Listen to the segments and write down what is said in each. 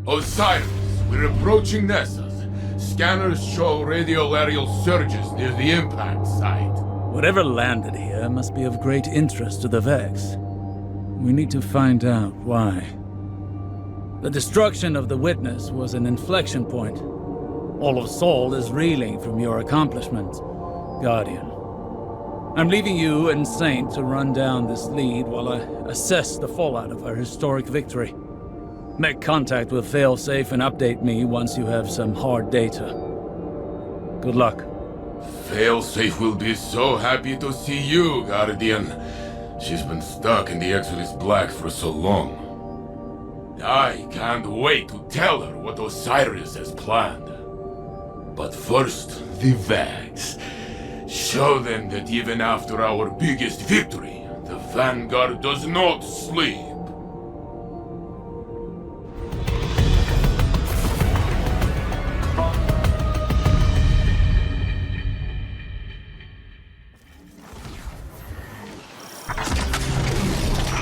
Osiris, we're approaching Nessus. Scanners show radial aerial surges near the impact site. Whatever landed here must be of great interest to the Vex. We need to find out why. The destruction of the Witness was an inflection point. All of Sol is reeling from your accomplishments, Guardian. I'm leaving you and Saint to run down this lead while I assess the fallout of our historic victory. Make contact with Failsafe and update me once you have some hard data. Good luck. Failsafe will be so happy to see you, Guardian. She's been stuck in the Exodus Black for so long. I can't wait to tell her what Osiris has planned. But first, the Vex. Show them that even after our biggest victory, the Vanguard does not sleep.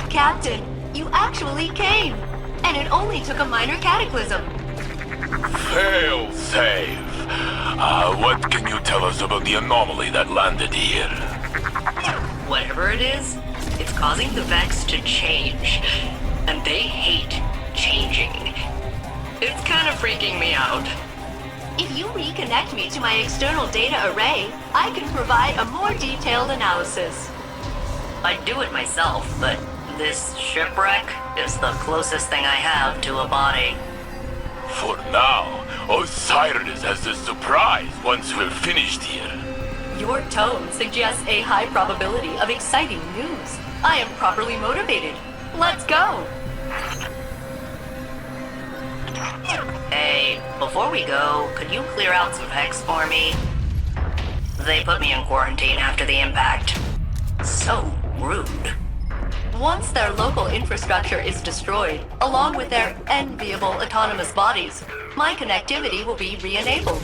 Captain, you actually came! And it only took a minor cataclysm. Failsafe! What can you tell us about the anomaly that landed here? Whatever it is, it's causing the Vex to change. And they hate changing. It's kind of freaking me out. If you reconnect me to my external data array, I can provide a more detailed analysis. I'd do it myself, but this shipwreck is the closest thing I have to a body. For now, Osiris has the surprise once we're finished here. Your tone suggests a high probability of exciting news. I am properly motivated. Let's go! Hey, before we go, could you clear out some Vex for me? They put me in quarantine after the impact. So rude. Once their local infrastructure is destroyed, along with their enviable autonomous bodies, my connectivity will be re-enabled.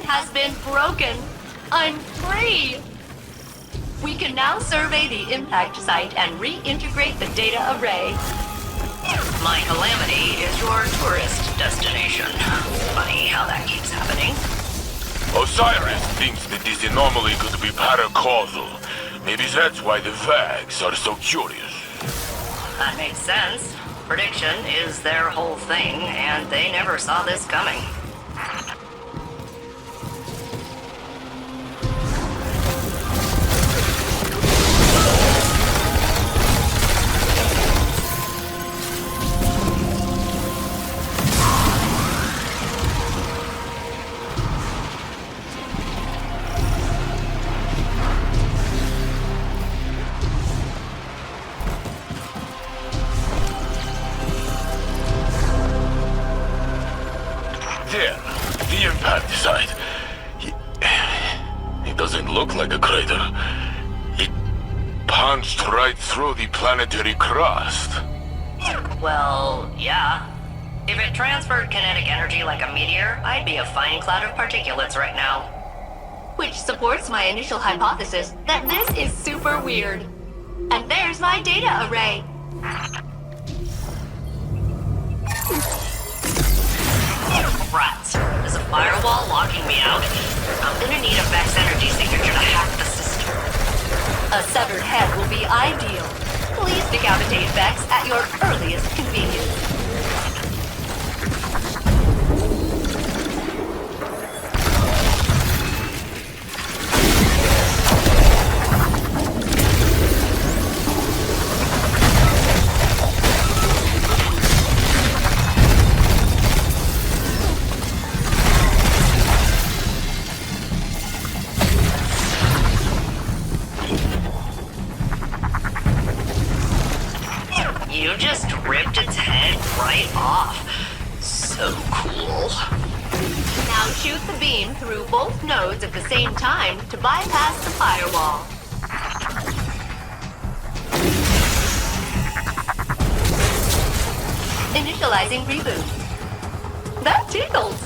Has been broken. I'm free! We can now survey the impact site and reintegrate the data array. My calamity is your tourist destination. Funny how that keeps happening. Osiris thinks that this anomaly could be paracausal. Maybe that's why the Vex are so curious. That makes sense. Prediction is their whole thing, and they never saw this coming. There, the impact site. It doesn't look like a crater. It punched right through the planetary crust. Well, yeah. If it transferred kinetic energy like a meteor, I'd be a fine cloud of particulates right now. Which supports my initial hypothesis that this is super weird. And there's my data array. Rats. There's a firewall locking me out. I'm gonna need a Vex energy signature to hack the system. A severed head will be ideal. Please decapitate Vex at your earliest convenience. ripped its head right off. So cool. Now shoot the beam through both nodes at the same time to bypass the firewall. Initializing reboot. That tickles.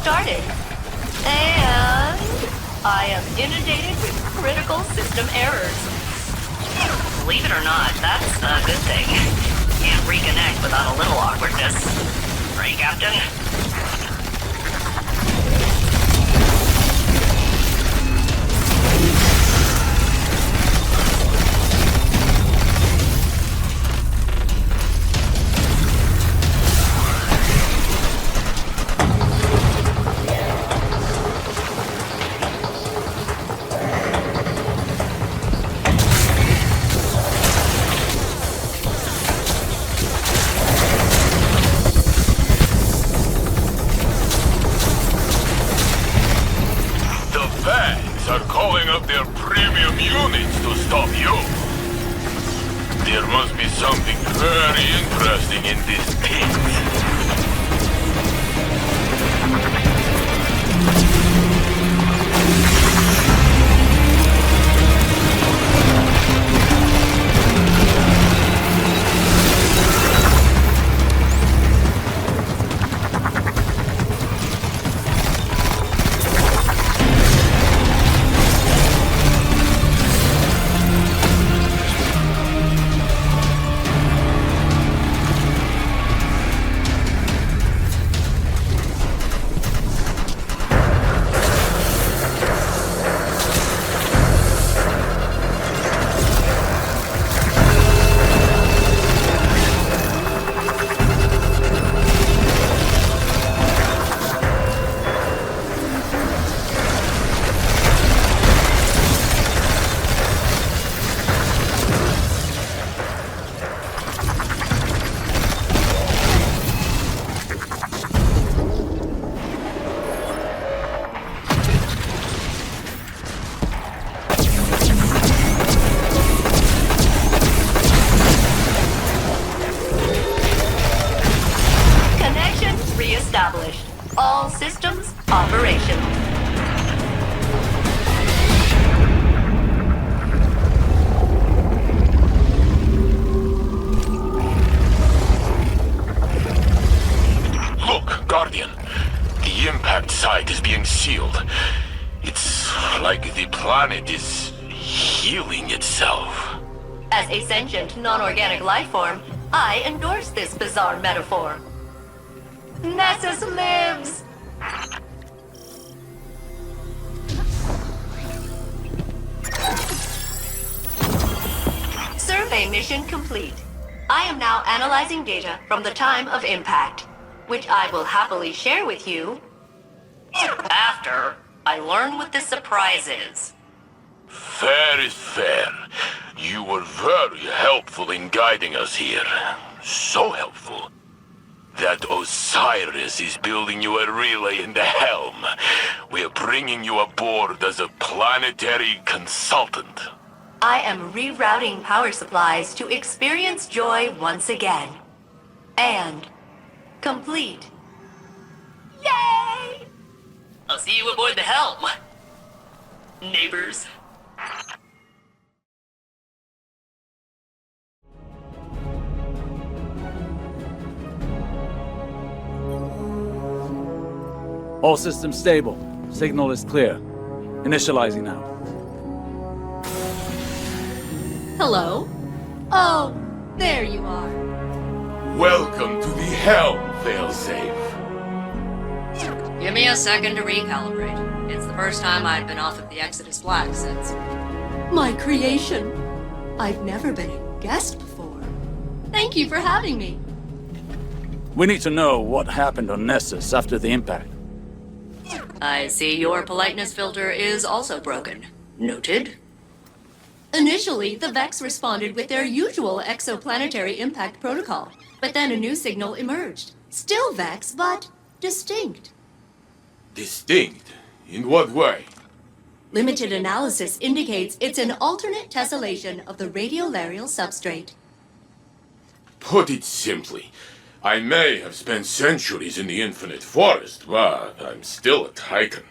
Started. And I am inundated with critical system errors. Believe it or not, that's a good thing. Can't reconnect without a little awkwardness. Right, Captain? Their premium units to stop you. There must be something very interesting in this pit. All systems operational. Look, Guardian. The impact site is being sealed. It's like the planet is healing itself. As a sentient, non-organic life form, I endorse this bizarre metaphor. Nessus lives! Survey mission complete. I am now analyzing data from the time of impact, which I will happily share with you after I learn what the surprise is. Fair is fair. You were very helpful in guiding us here. So helpful. That Osiris is building you a relay in the H.E.L.M. We're bringing you aboard as a planetary consultant. I am rerouting power supplies to experience joy once again. And complete. Yay! I'll see you aboard the H.E.L.M. Neighbors. All systems stable. Signal is clear. Initializing now. Hello. Oh, there you are. Welcome to the H.E.L.M, Failsafe. Give me a second to recalibrate. It's the first time I've been off of the Exodus Black since... My creation. I've never been a guest before. Thank you for having me. We need to know what happened on Nessus after the impact. I see your politeness filter is also broken. Noted. Initially, the Vex responded with their usual exoplanetary impact protocol, but then a new signal emerged. Still Vex, but distinct. Distinct? In what way? Limited analysis indicates it's an alternate tessellation of the radiolarial substrate. Put it simply, I may have spent centuries in the infinite forest, but I'm still a Titan.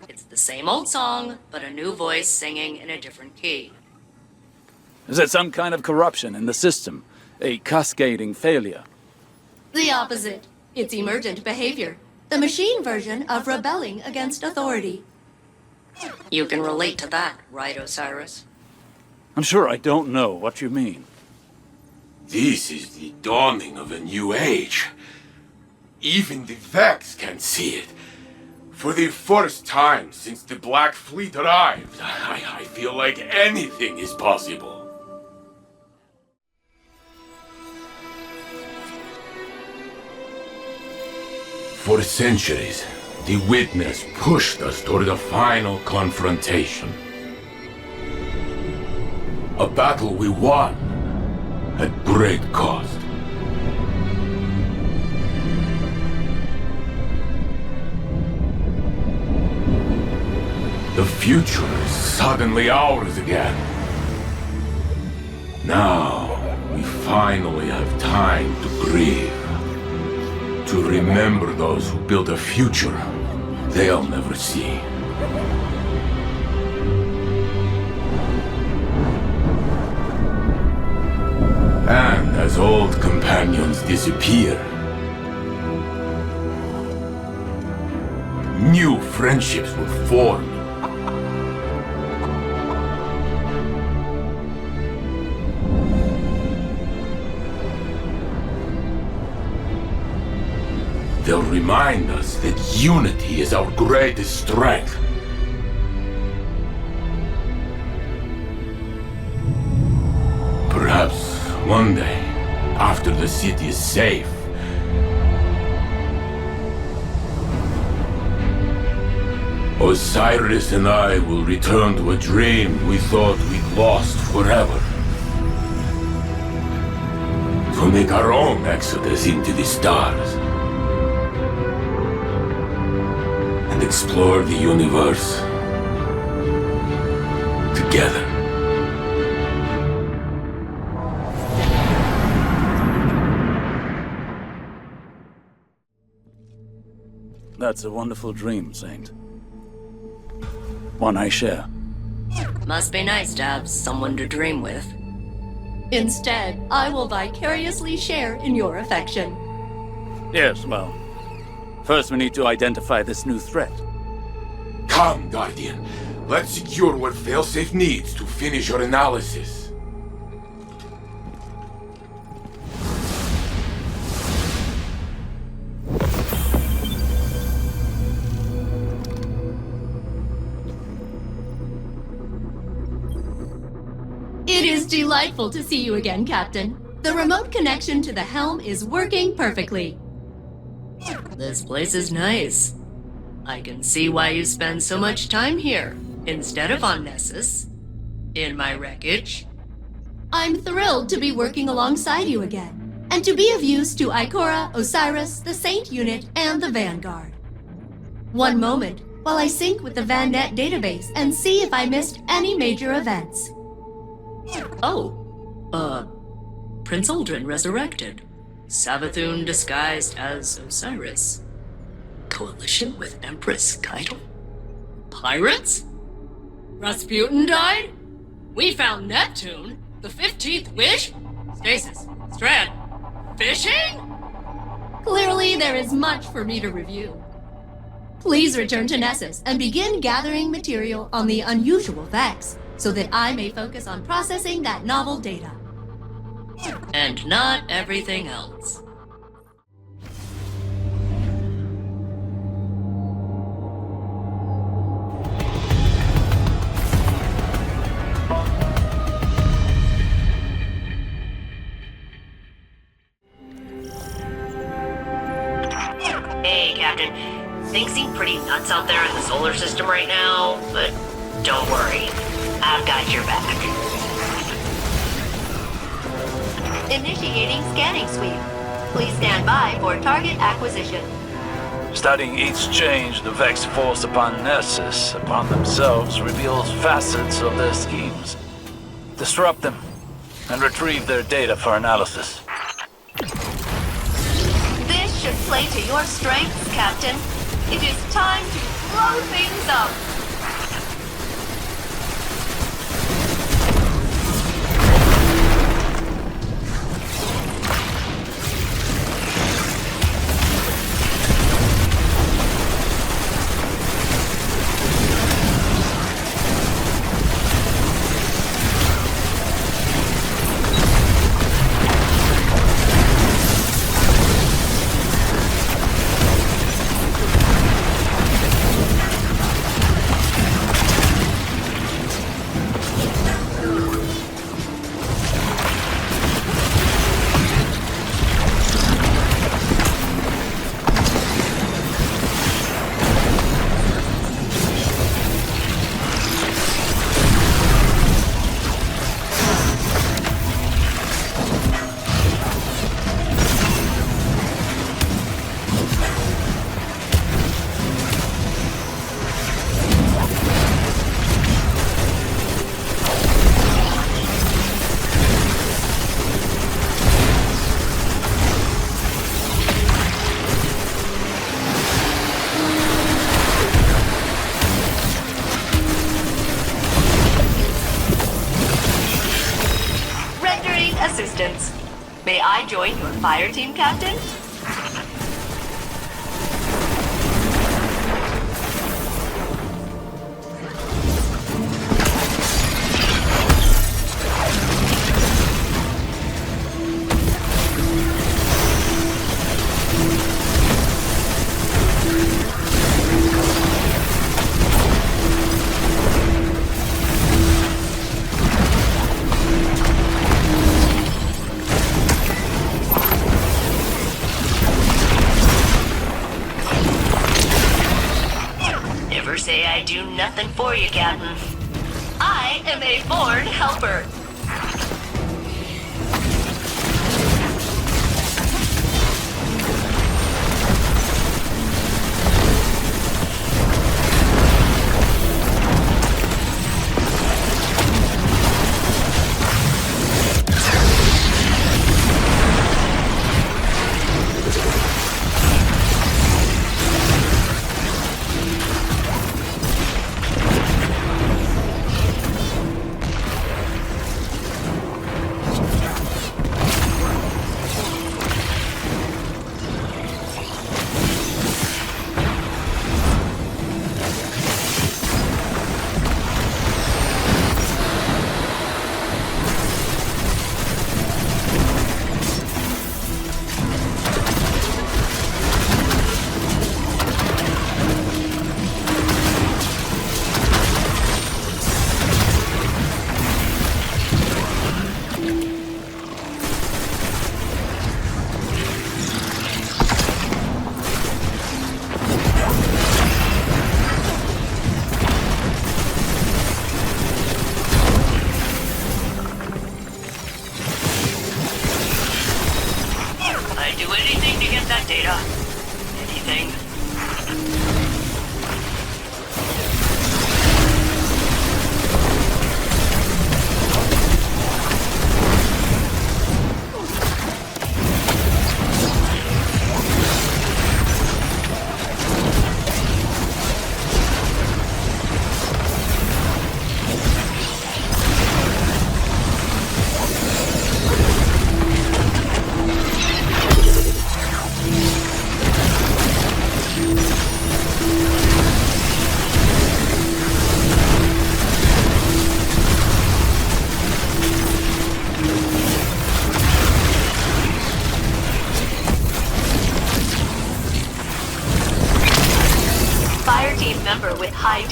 It's the same old song, but a new voice singing in a different key. Is it some kind of corruption in the system? A cascading failure? The opposite. It's emergent behavior. The machine version of rebelling against authority. You can relate to that, right, Osiris? I'm sure I don't know what you mean. This is the dawning of a new age. Even the Vex can see it. For the first time since the Black Fleet arrived, I feel like anything is possible. For centuries, the Witness pushed us toward a final confrontation. A battle we won at great cost. The future is suddenly ours again. Now, we finally have time to grieve. To remember those who built a future they'll never see. And as old companions disappear, new friendships will form. They'll remind us that unity is our greatest strength. Perhaps one day, after the city is safe, Osiris and I will return to a dream we thought we'd lost forever. To make our own exodus into the stars. And explore the universe together. That's a wonderful dream, Saint. One I share. Must be nice to have someone to dream with. Instead, I will vicariously share in your affection. Yes, well, first we need to identify this new threat. Come, Guardian. Let's secure what Failsafe needs to finish your analysis. It is delightful to see you again, Captain. The remote connection to the H.E.L.M is working perfectly. This place is nice. I can see why you spend so much time here, instead of on Nessus. In my wreckage. I'm thrilled to be working alongside you again, and to be of use to Ikora, Osiris, the Saint Unit, and the Vanguard. One moment, while I sync with the VexNet database and see if I missed any major events. Prince Aldrin resurrected. Savathun disguised as Osiris. Coalition with Empress Keitel? Pirates? Rasputin died? We found Neptune? The 15th Wish? Stasis. Strand. Fishing? Clearly, there is much for me to review. Please return to Nessus and begin gathering material on the unusual Vex, so that I may focus on processing that novel data. And not everything else. Hey, Captain. Things seem pretty nuts out there in the solar system right now, but don't worry. I've got your back. Initiating scanning sweep. Please stand by for target acquisition. Studying each change the Vex force upon Nessus, upon themselves, reveals facets of their schemes. Disrupt them, and retrieve their data for analysis. This should play to your strengths, Captain. It is time to blow things up. Assistance. May I join your fire team, Captain? Say I do nothing for you, Captain. I am a born helper.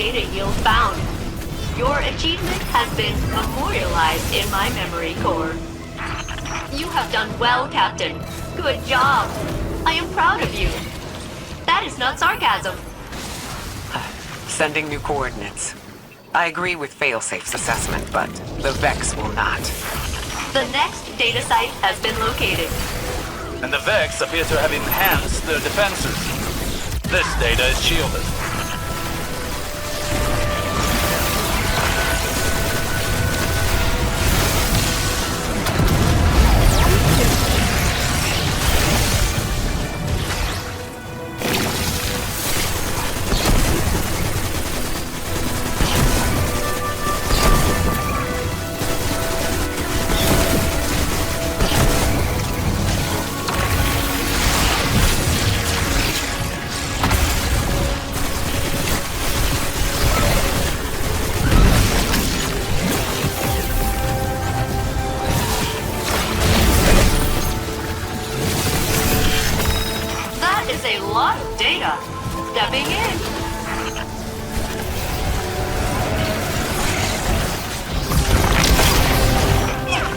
data yield found. Your achievement has been memorialized in my memory core. You have done well, Captain. Good job. I am proud of you. That is not sarcasm. Sending new coordinates. I agree with Failsafe's assessment, but the Vex will not. The next data site has been located. And the Vex appear to have enhanced their defenses. This data is shielded. Stepping in.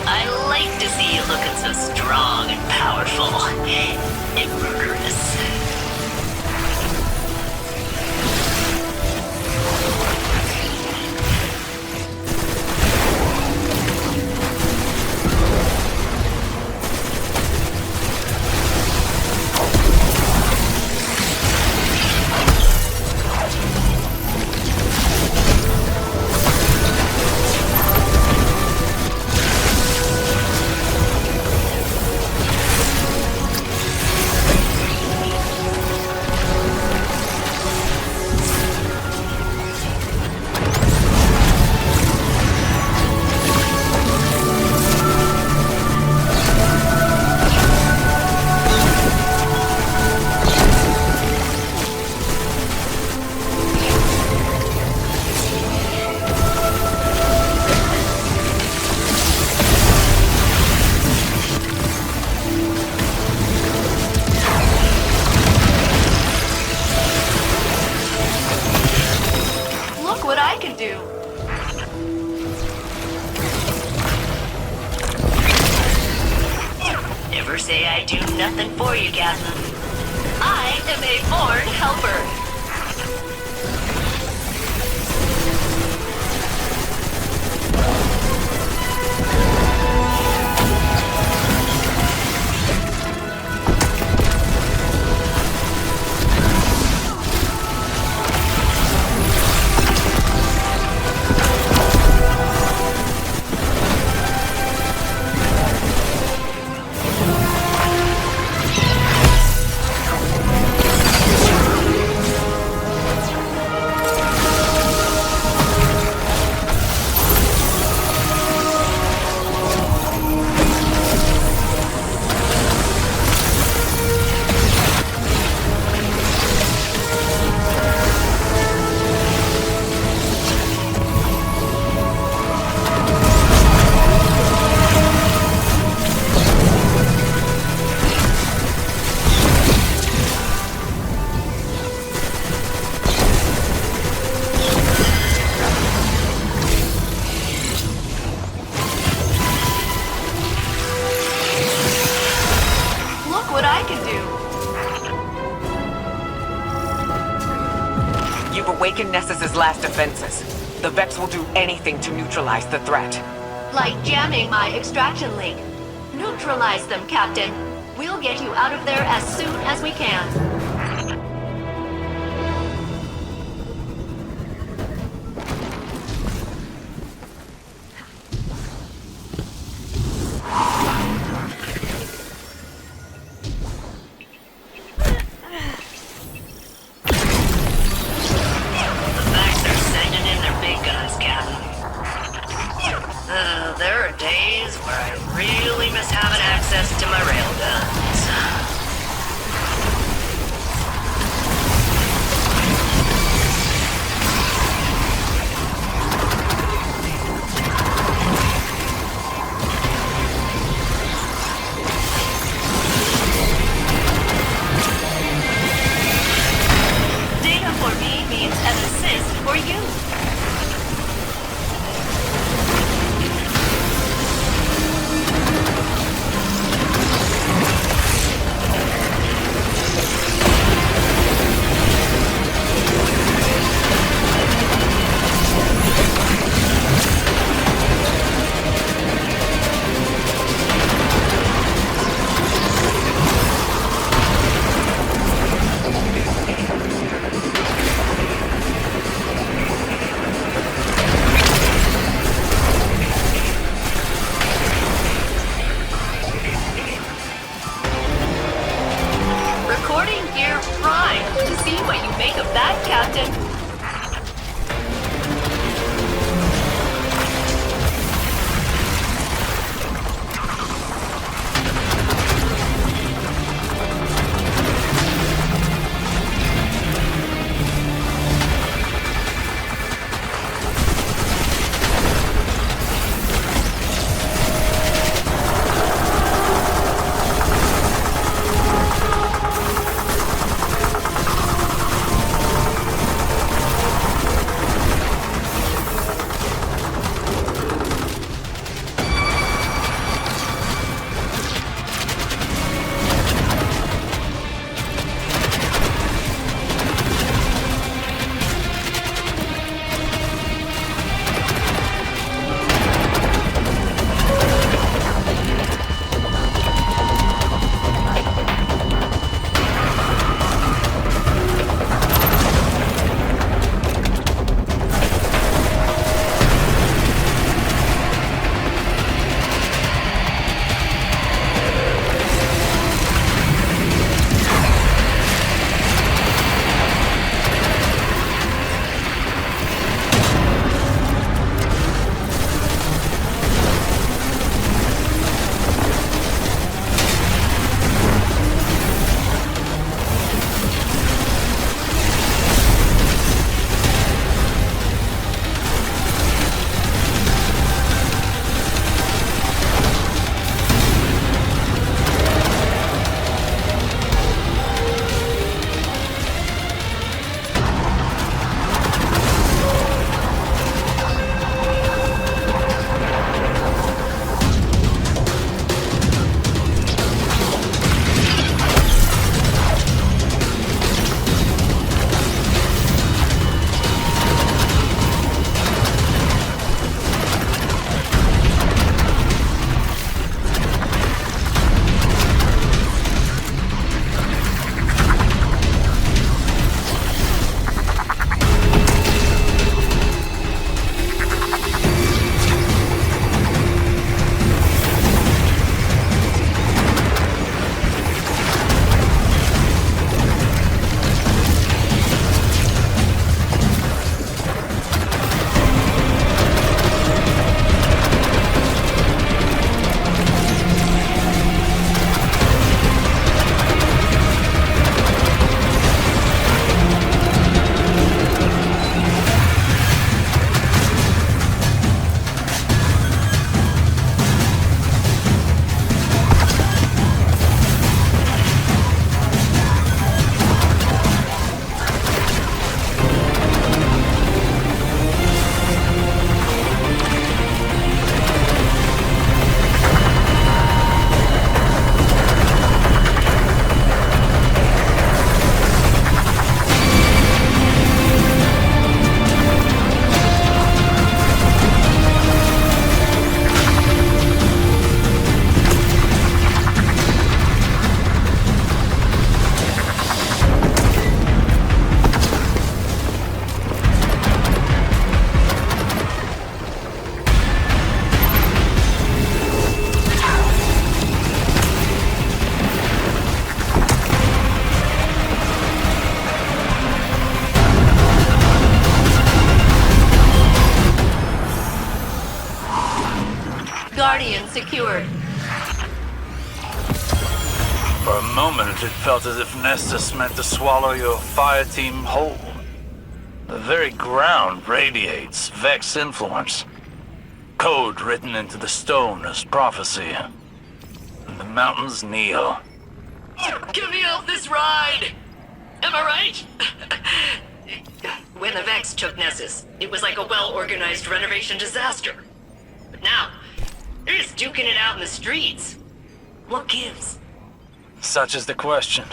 I like to see you looking so strong and powerful and murderous. Say I do nothing for you, Captain. I am a born helper. Nessus's last defenses. The Vex will do anything to neutralize the threat. Like jamming my extraction link. Neutralize them, Captain. We'll get you out of there as soon as we can. There are days where I really miss having access to my railguns. Data for me means an assist for you. Guardian secured. For a moment, it felt as if Nessus meant to swallow your fire team whole. The very ground radiates Vex influence. Code written into the stone as prophecy. And the mountains kneel. Get me off this ride! Am I right? When the Vex took Nessus, it was like a well-organized renovation disaster. But now, they're just duking it out in the streets. What gives? Such is the question.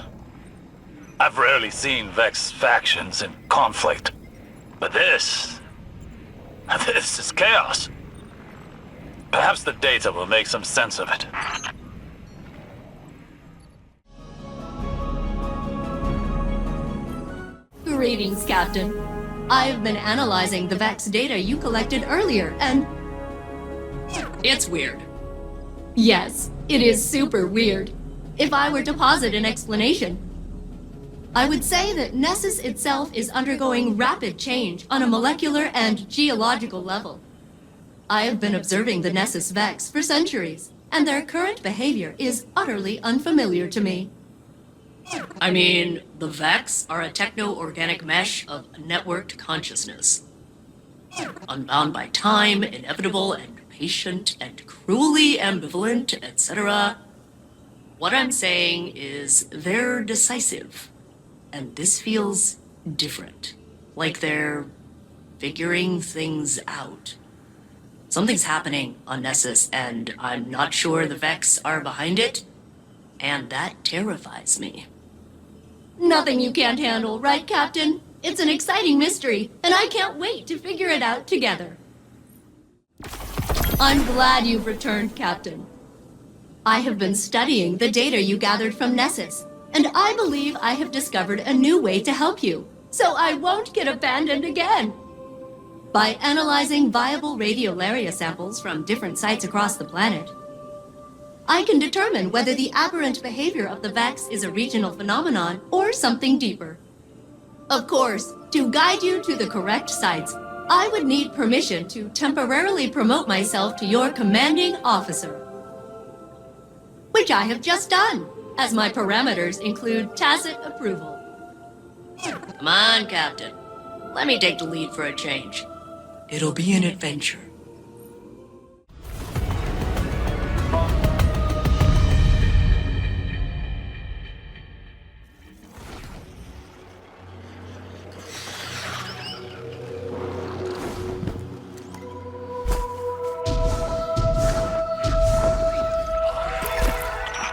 I've rarely seen Vex factions in conflict. But this is chaos. Perhaps the data will make some sense of it. Greetings, Captain. I've been analyzing the Vex data you collected earlier, and... It's weird. Yes, it is super weird. If I were to posit an explanation, I would say that Nessus itself is undergoing rapid change on a molecular and geological level. I have been observing the Nessus Vex for centuries, and their current behavior is utterly unfamiliar to me. I mean, the Vex are a techno-organic mesh of networked consciousness. Unbound by time, inevitable and patient and cruelly ambivalent, etc. What I'm saying is they're decisive. And this feels different. Like they're figuring things out. Something's happening on Nessus, and I'm not sure the Vex are behind it. And that terrifies me. Nothing you can't handle, right, Captain? It's an exciting mystery, and I can't wait to figure it out together. I'm glad you've returned, Captain. I have been studying the data you gathered from Nessus, and I believe I have discovered a new way to help you, so I won't get abandoned again. By analyzing viable radiolaria samples from different sites across the planet, I can determine whether the aberrant behavior of the Vex is a regional phenomenon or something deeper. Of course, to guide you to the correct sites, I would need permission to temporarily promote myself to your commanding officer. Which I have just done, as my parameters include tacit approval. Come on, Captain. Let me take the lead for a change. It'll be an adventure.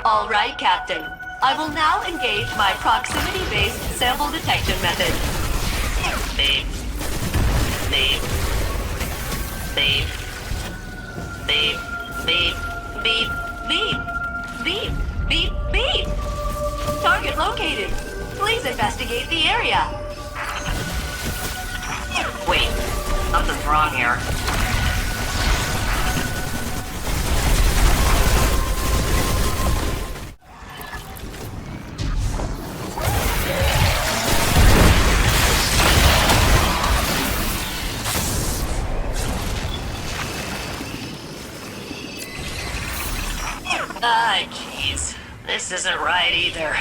All right, Captain. I will now engage my proximity-based sample detection method. Beep. Beep. Beep. Beep. Beep. Beep. Beep. Beep, beep, beep. Target located. Please investigate the area. Wait, something's wrong here. Ah, jeez. This isn't right either.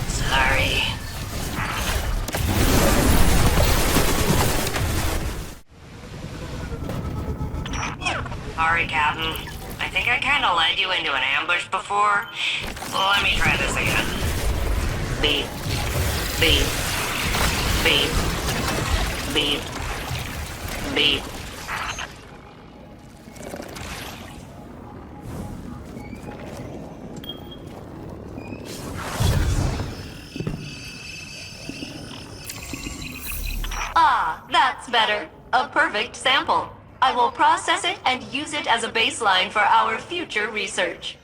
Sorry. Sorry, Captain. I think I kinda led you into an ambush before. Let me try this again. Beep. Beep. Beep. Beep. Beep. Ah, that's better. A perfect sample. I will process it and use it as a baseline for our future research.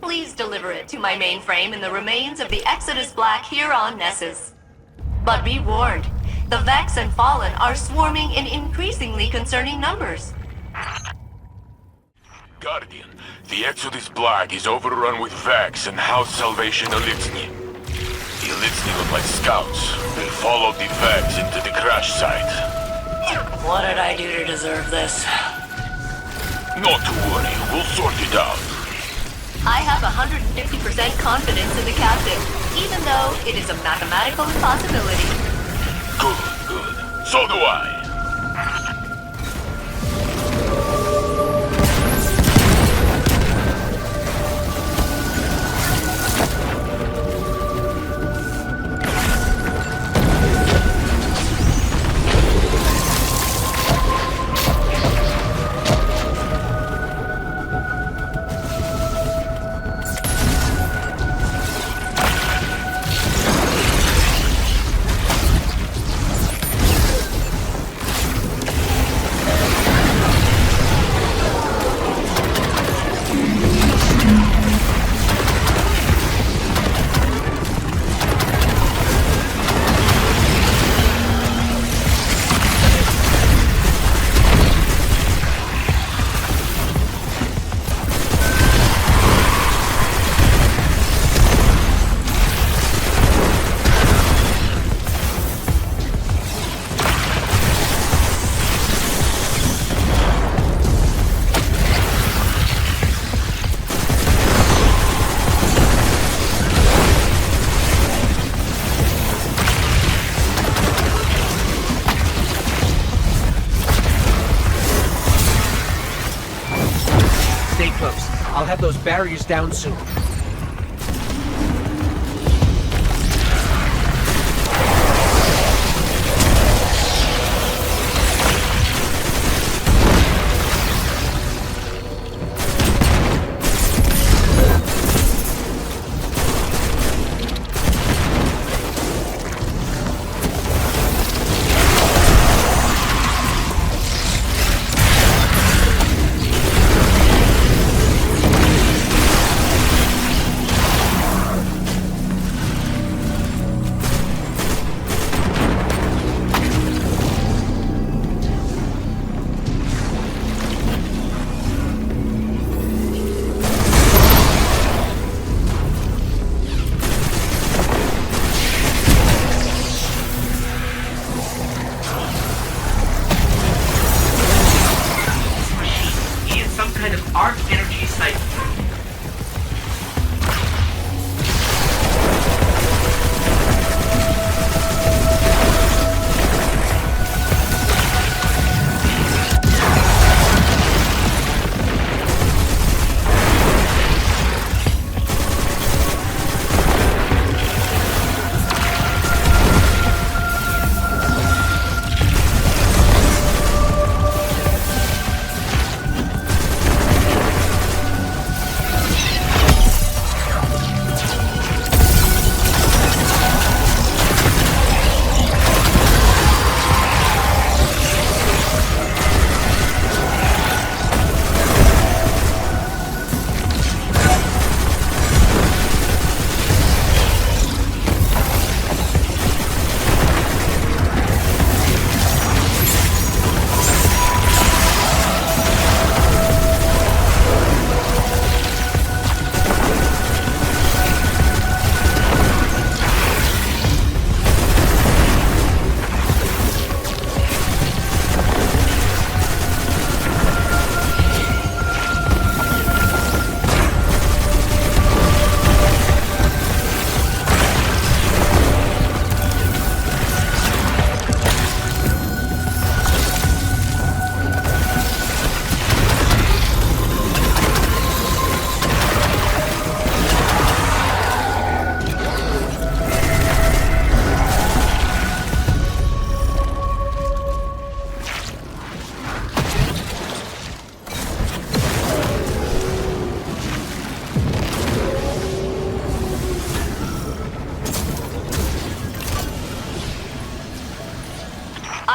Please deliver it to my mainframe in the remains of the Exodus Black here on Nessus. But be warned, the Vex and Fallen are swarming in increasingly concerning numbers. Guardian, the Exodus Black is overrun with Vex and House Salvation Elitsni. The Elitsni look like scouts. They followed the Vex into the crash site. What did I do to deserve this? Not to worry, we'll sort it out. I have 150% confidence in the captain, even though it is a mathematical impossibility. Good. So do I. I'll have those barriers down soon.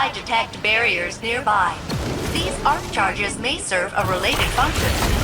I detect barriers nearby. These arc charges may serve a related function.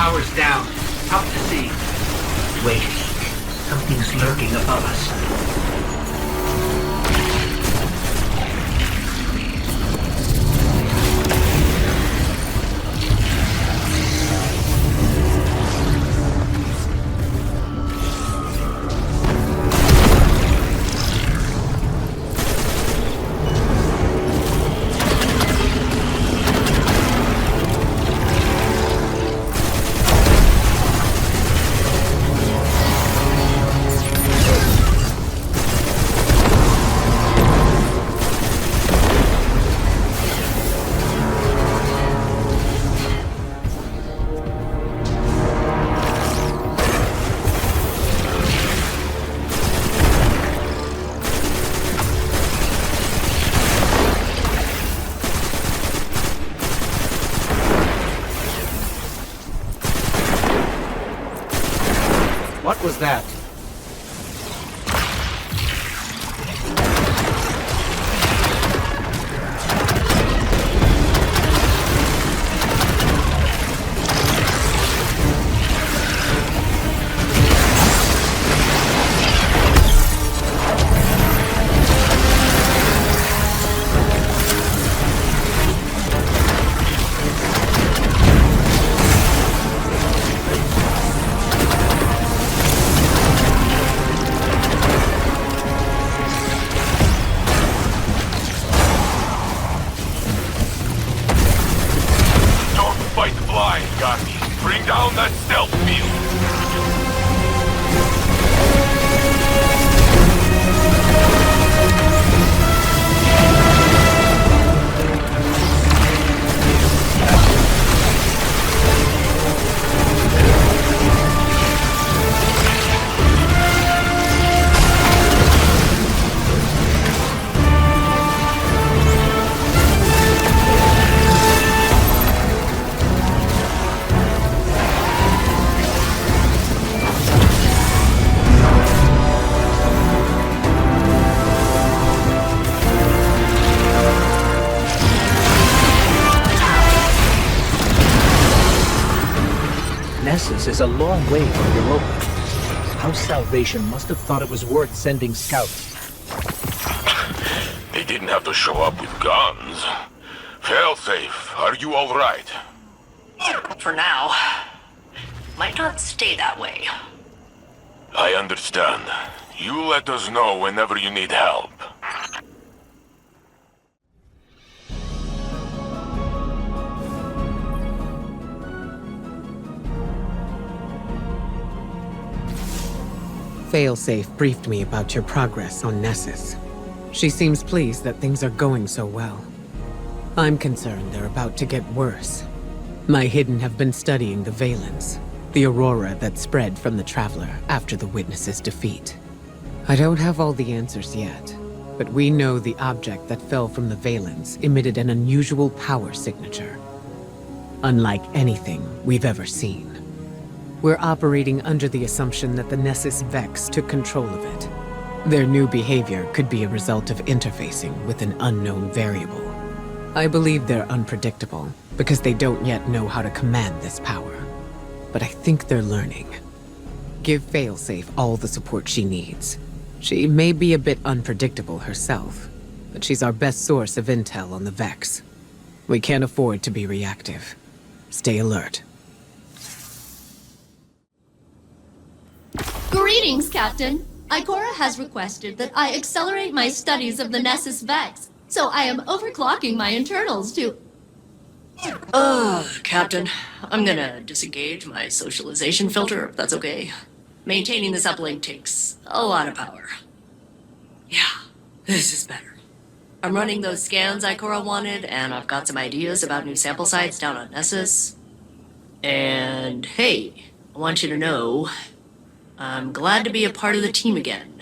power's down. Tough to see. Wait. Something's lurking above us. What was that? Bring down that stealth field! Nessus is a long way from Europa. House Salvation must have thought it was worth sending scouts. They didn't have to show up with guns. Failsafe, are you alright? For now. Might not stay that way. I understand. You let us know whenever you need help. Failsafe briefed me about your progress on Nessus. She seems pleased that things are going so well. I'm concerned they're about to get worse. My Hidden have been studying the Valence, the aurora that spread from the Traveler after the Witness's defeat. I don't have all the answers yet, but we know the object that fell from the Valence emitted an unusual power signature. Unlike anything we've ever seen. We're operating under the assumption that the Nessus Vex took control of it. Their new behavior could be a result of interfacing with an unknown variable. I believe they're unpredictable, because they don't yet know how to command this power. But I think they're learning. Give Failsafe all the support she needs. She may be a bit unpredictable herself, but she's our best source of intel on the Vex. We can't afford to be reactive. Stay alert. Greetings, Captain. Ikora has requested that I accelerate my studies of the Nessus Vex, so I am overclocking my internals to... Captain, I'm gonna disengage my socialization filter, if that's okay. Maintaining this uplink takes a lot of power. Yeah, this is better. I'm running those scans Ikora wanted, and I've got some ideas about new sample sites down on Nessus. And hey, I want you to know, I'm glad to be a part of the team again.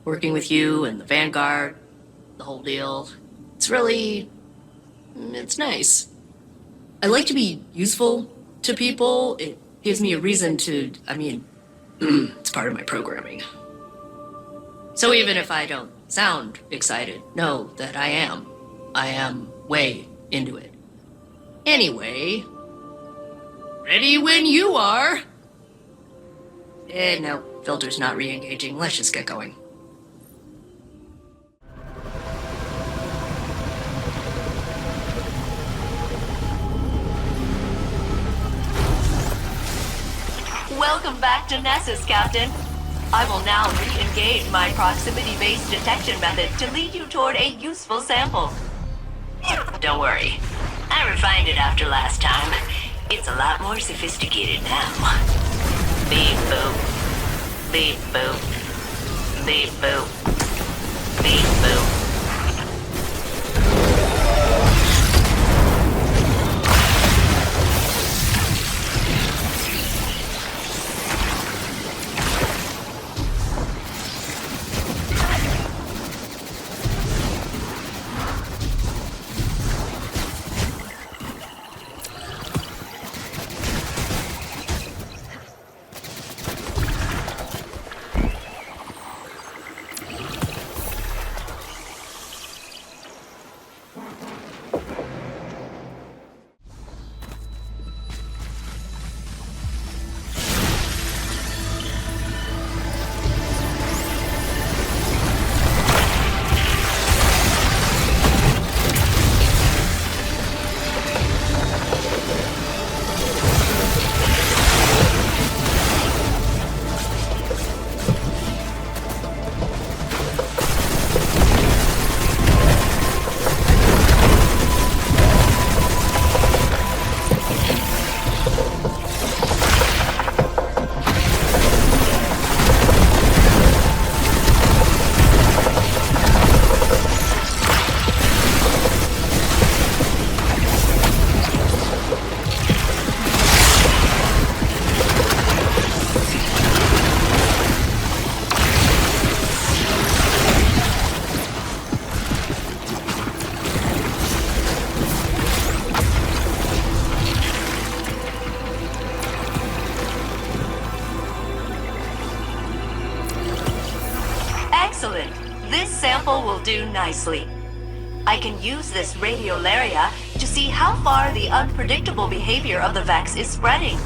Working with you and the Vanguard, the whole deal, it's nice. I like to be useful to people. It gives me a reason to, it's part of my programming. So even if I don't sound excited, know that I am. I am way into it. Anyway, Ready when you are. No, filter's not re-engaging. Let's just get going. Welcome back to Nessus, Captain. I will now re-engage my proximity-based detection method to lead you toward a useful sample. Don't worry. I refined it after last time. It's a lot more sophisticated now. Beep boop. Beep boop. Beep boop. Beep boop. Excellent. This sample will do nicely. I can use this radiolaria to see how far the unpredictable behavior of the Vex is spreading.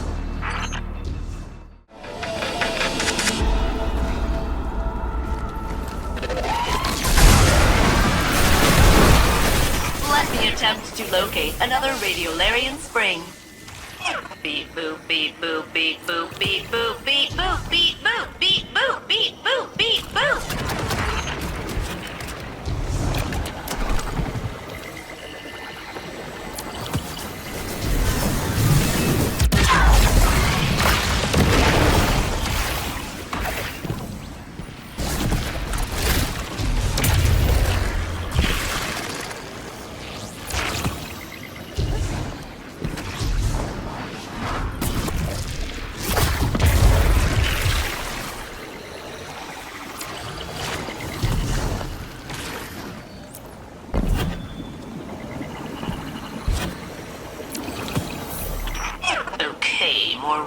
Let me attempt to locate another radiolarian spring. Beep boop, beep boop, beep boop, beep boop, beep boop, beep boop, beep boop, beep boop, beep boop.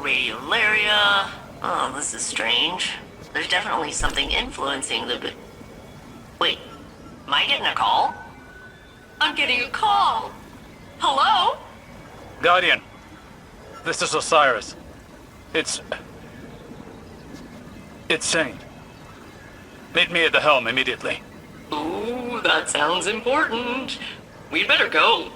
Radiolaria. Oh, this is strange. There's definitely something influencing the... Wait, am I getting a call? I'm getting a call! Hello? Guardian, this is Osiris. It's Saint. Meet me at the helm immediately. Ooh, that sounds important. We'd better go.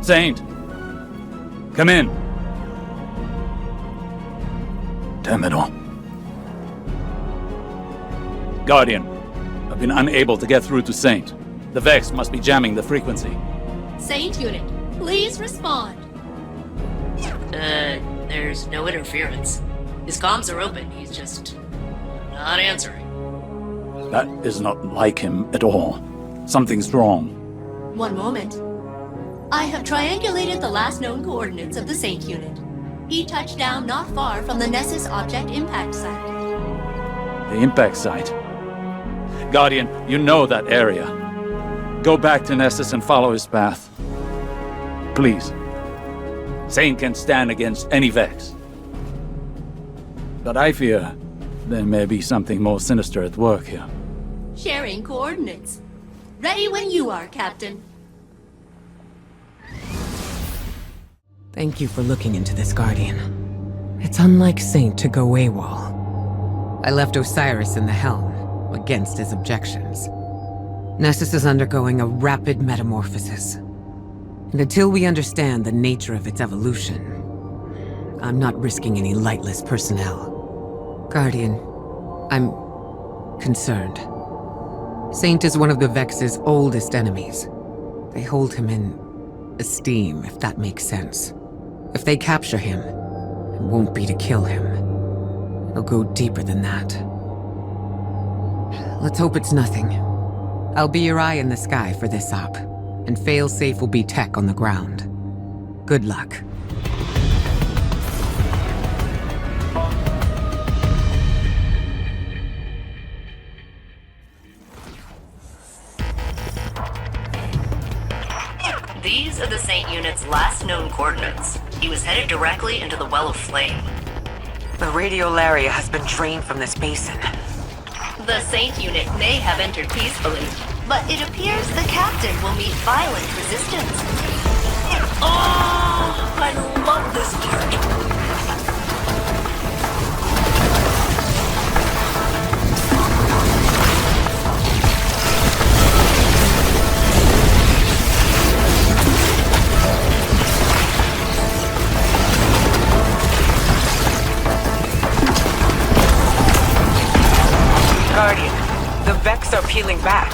Saint! Come in! Damn it all. Guardian, I've been unable to get through to Saint. The Vex must be jamming the frequency. Saint unit, please respond. There's no interference. His comms are open, he's just not answering. That is not like him at all. Something's wrong. One moment. I have triangulated the last known coordinates of the Saint unit. He touched down not far from the Nessus object impact site. The impact site? Guardian, you know that area. Go back to Nessus and follow his path. Please. Saint can stand against any Vex. But I fear there may be something more sinister at work here. Sharing coordinates. Ready when you are, Captain. Thank you for looking into this, Guardian. It's unlike Saint to go AWOL. I left Osiris in the H.E.L.M, against his objections. Nessus is undergoing a rapid metamorphosis. And until we understand the nature of its evolution, I'm not risking any lightless personnel. Guardian, I'm concerned. Saint is one of the Vex's oldest enemies. They hold him in esteem, if that makes sense. If they capture him, it won't be to kill him. It'll go deeper than that. Let's hope it's nothing. I'll be your eye in the sky for this op, and Failsafe will be tech on the ground. Good luck. These are the Saint unit's last known coordinates. He was headed directly into the Well of Flame. The radiolaria has been drained from this basin. The Saint unit may have entered peacefully, but it appears the captain will meet violent resistance. Oh, I love this part. Guardian, the Vex are peeling back,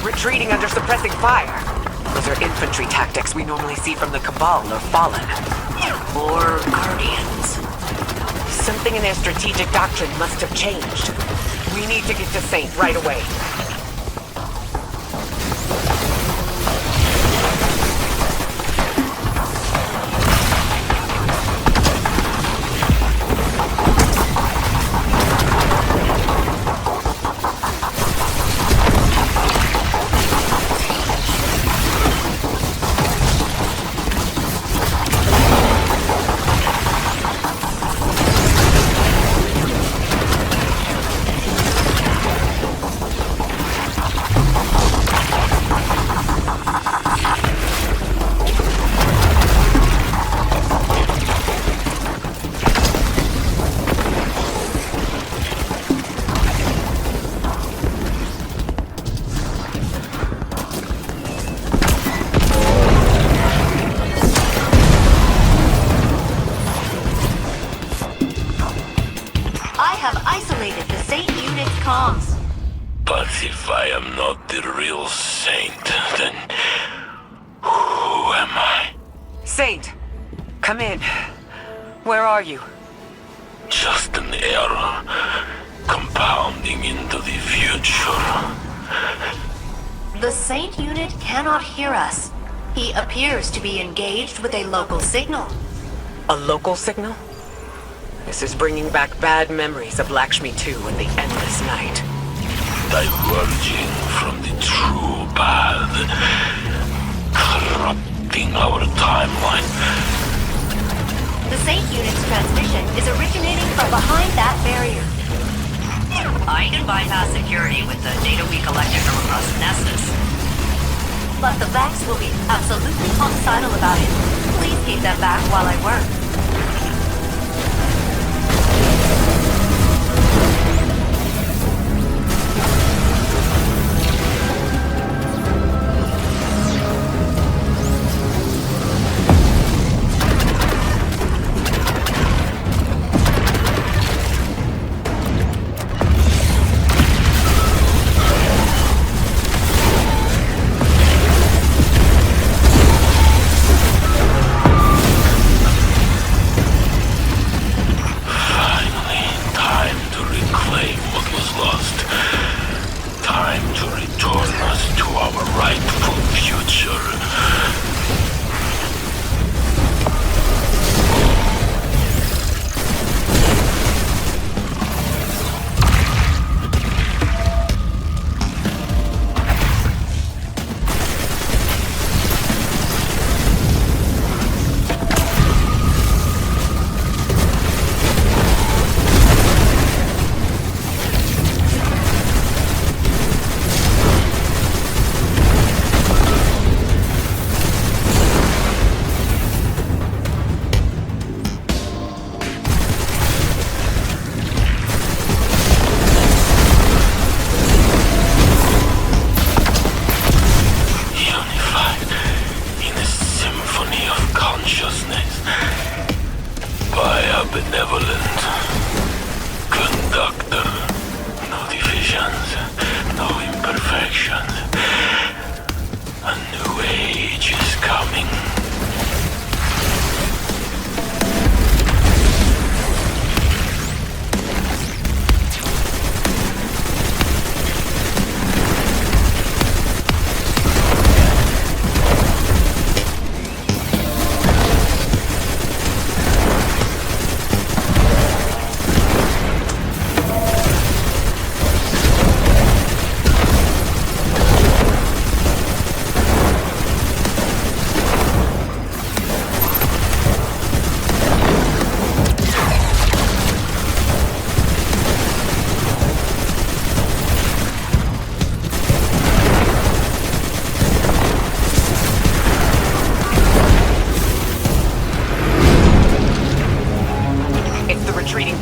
retreating under suppressing fire. Those are infantry tactics we normally see from the Cabal or Fallen. Or Guardians. Something in their strategic doctrine must have changed. We need to get to Saint right away. But if I am not the real Saint, then who am I? Saint, come in. Where are you? Just an error, compounding into the future. The Saint unit cannot hear us. He appears to be engaged with a local signal. A local signal? This is bringing back bad memories of Lakshmi 2 and the endless night. Diverging from the true path, corrupting our timeline. The Saint unit's transmission is originating from behind that barrier. I can bypass security with the data we collected from across Nessus. But the Vex will be absolutely homicidal about it. Please keep them back while I work.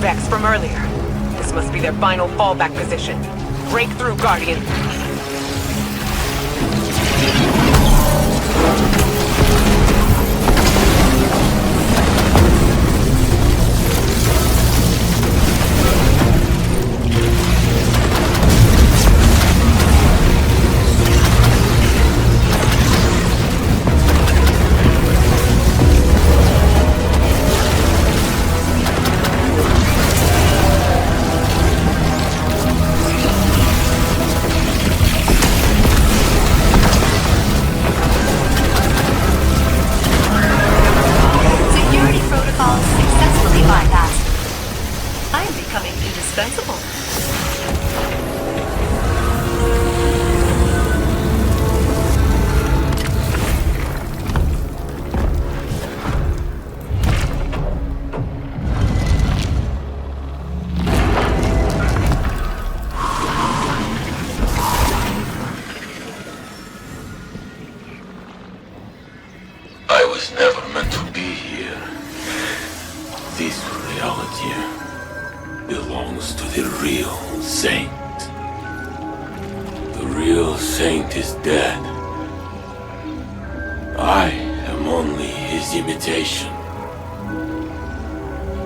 Vex from earlier. This must be their final fallback position. Break through, Guardian.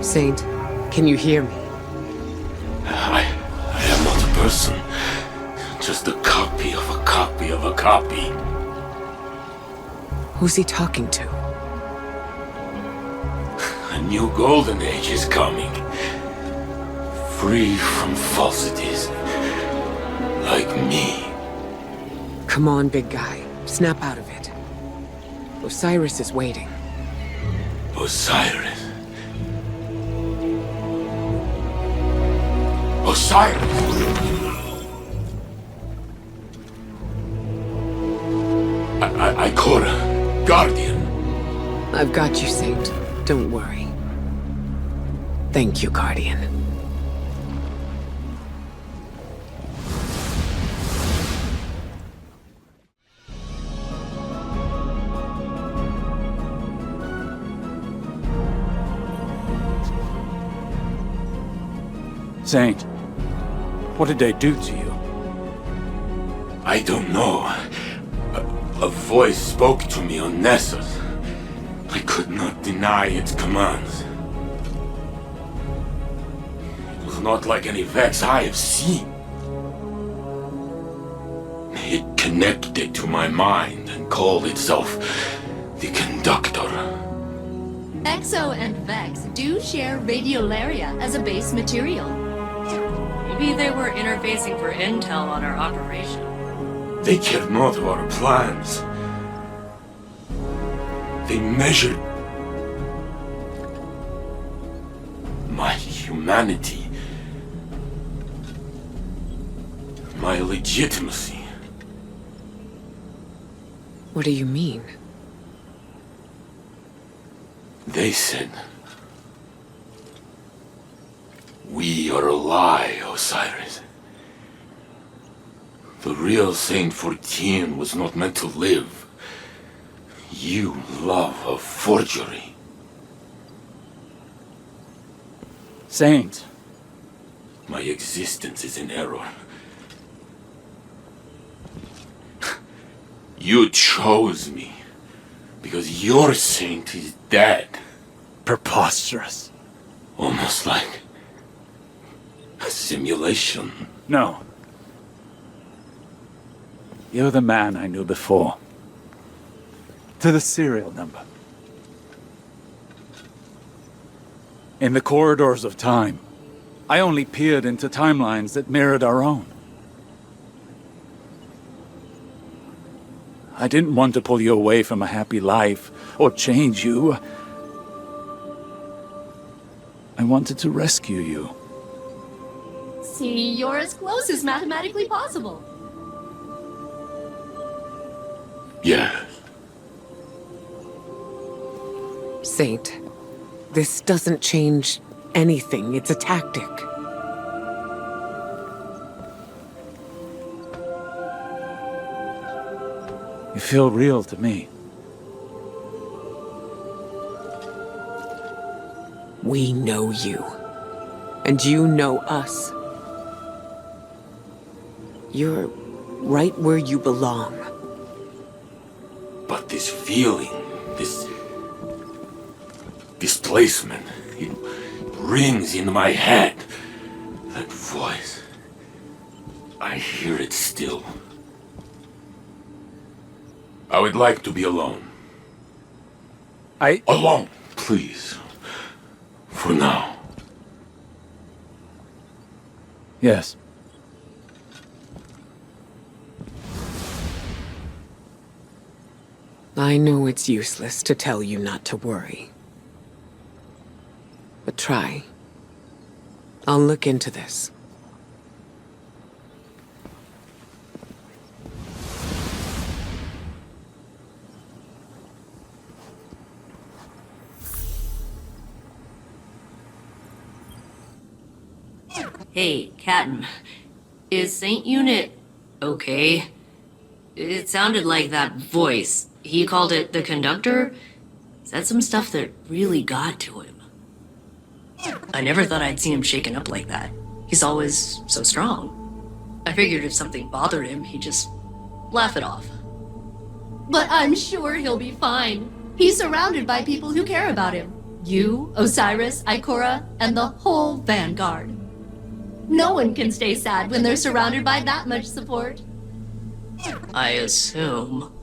Saint, can you hear me? I am not a person. Just a copy of a copy of a copy. Who's he talking to? A new golden age is coming. Free from falsities. Like me. Come on, big guy. Snap out of it. Osiris is waiting. Osiris? Osiris! Ikora, Guardian. I've got you, Saint. Don't worry. Thank you, Guardian. Saint, what did they do to you? I don't know. A voice spoke to me on Nessus. I could not deny its commands. It was not like any Vex I have seen. It connected to my mind and called itself the Conductor. Exo and Vex do share radiolaria as a base material. Maybe they were interfacing for intel on our operation. They cared not of our plans. They measured my humanity, my legitimacy. What do you mean? They said, "We are a lie, Osiris. The real Saint 14 was not meant to live. You love a forgery." Saint. My existence is in error. You chose me because your saint is dead. Preposterous. Almost like a simulation. No. You're the man I knew before. To the serial number. In the corridors of time, I only peered into timelines that mirrored our own. I didn't want to pull you away from a happy life, or change you. I wanted to rescue you. See, you're as close as mathematically possible. Yes. Saint, this doesn't change anything. It's a tactic. You feel real to me. We know you. And you know us. You're right where you belong. But this feeling, this displacement, it rings in my head. That voice, I hear it still. I would like to be alone. Alone, please. For now. Yes. I know it's useless to tell you not to worry. But try. I'll look into this. Hey, Captain. Is Saint Unit okay? It sounded like that voice. He called it the Conductor. Said some stuff that really got to him. I never thought I'd seen him shaken up like that. He's always so strong. I figured if something bothered him, he'd just laugh it off. But I'm sure he'll be fine. He's surrounded by people who care about him. You, Osiris, Ikora, and the whole Vanguard. No one can stay sad when they're surrounded by that much support. I assume.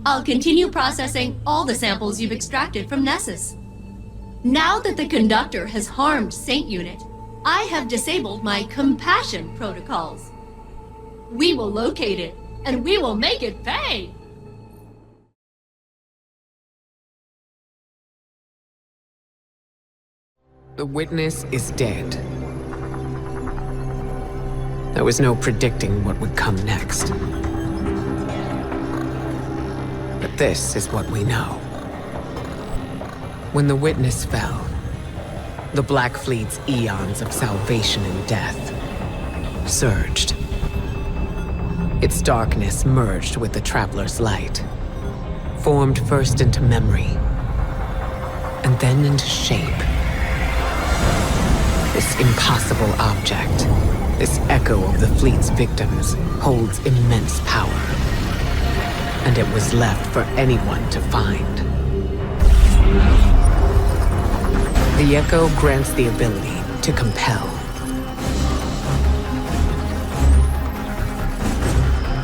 I'll continue processing all the samples you've extracted from Nessus. Now that the Conductor has harmed Saint Unit, I have disabled my compassion protocols. We will locate it, and we will make it pay! The witness is dead. There was no predicting what would come next. But this is what we know. When the witness fell, the Black Fleet's eons of salvation and death surged. Its darkness merged with the Traveler's light, formed first into memory, and then into shape. This impossible object, this echo of the fleet's victims, holds immense power. And it was left for anyone to find. The echo grants the ability to compel,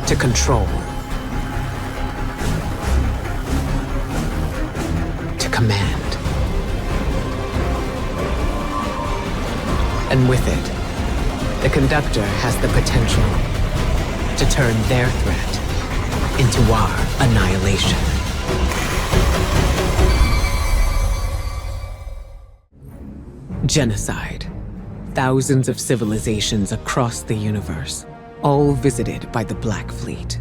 to control, to command. And with it, the Conductor has the potential to turn their threat into our annihilation. Genocide. Thousands of civilizations across the universe, all visited by the Black Fleet,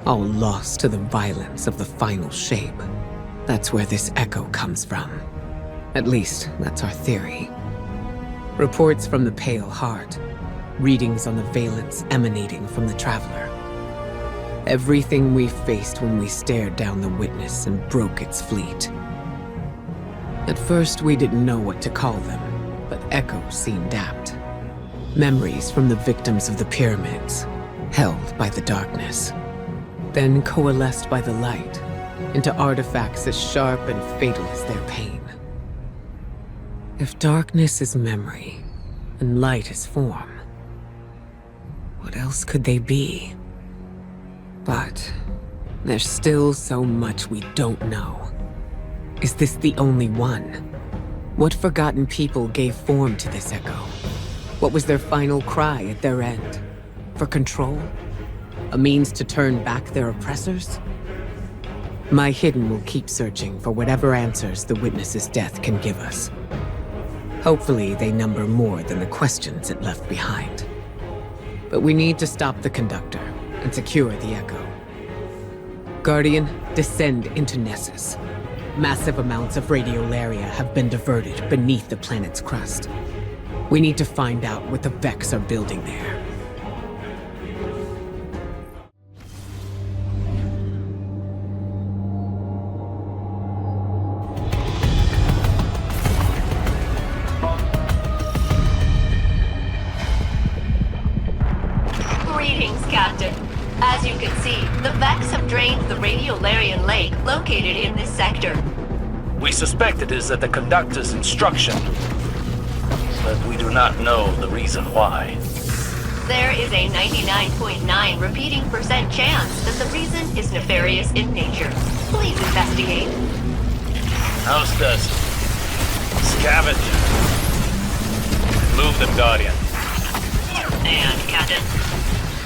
all lost to the violence of the final shape. That's where this echo comes from. At least, that's our theory. Reports from the Pale Heart, readings on the valence emanating from the Traveler. Everything we faced when we stared down the witness and broke its fleet. At first, we didn't know what to call them, but echoes seemed apt. Memories from the victims of the pyramids, held by the darkness, then coalesced by the light into artifacts as sharp and fatal as their pain. If darkness is memory, and light is form, what else could they be? But there's still so much we don't know. Is this the only one? What forgotten people gave form to this echo? What was their final cry at their end? For control? A means to turn back their oppressors? My Hidden will keep searching for whatever answers the witness's death can give us. Hopefully they number more than the questions it left behind. But we need to stop the Conductor and secure the echo. Guardian, descend into Nessus. Massive amounts of radiolaria have been diverted beneath the planet's crust. We need to find out what the Vex are building there. Neolarian lake located in this sector. We suspect it is at the Conductor's instruction, but we do not know the reason why. There is a 99.9 repeating % chance that the reason is nefarious in nature. Please investigate. House dust. Scavenge. Move them, Guardian. And, Captain,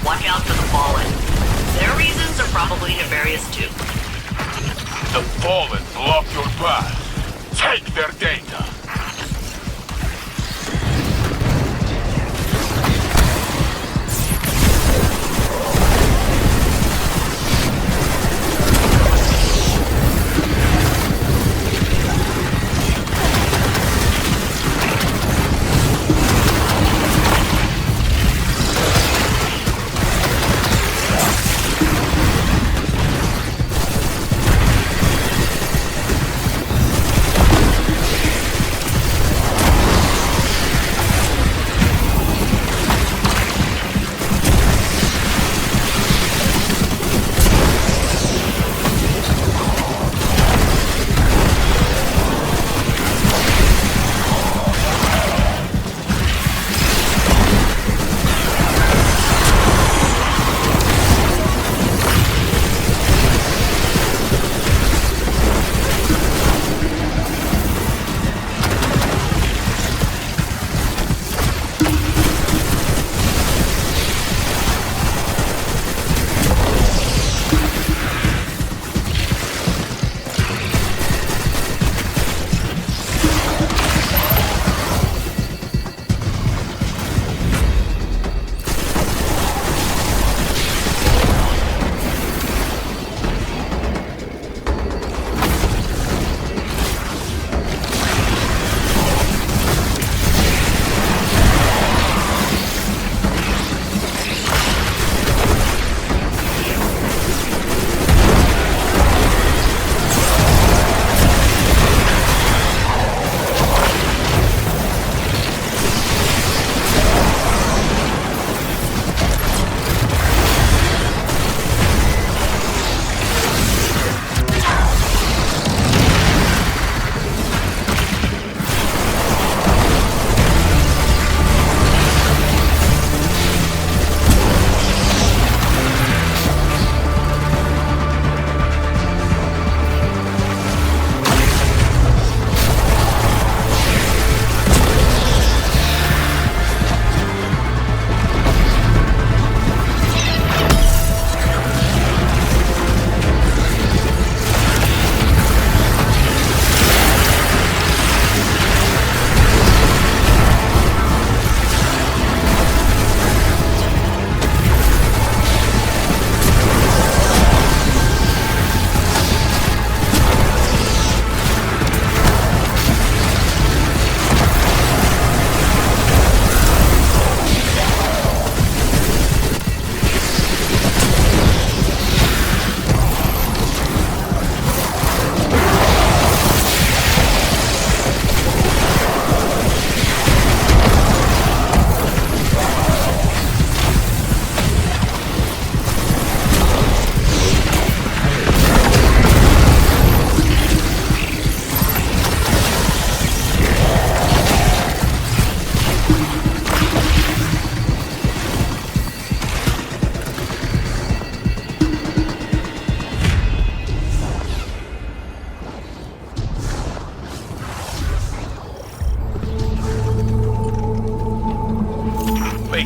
watch out for the Fallen. Their reasons are probably nefarious too. The Fallen block your path. Take their data.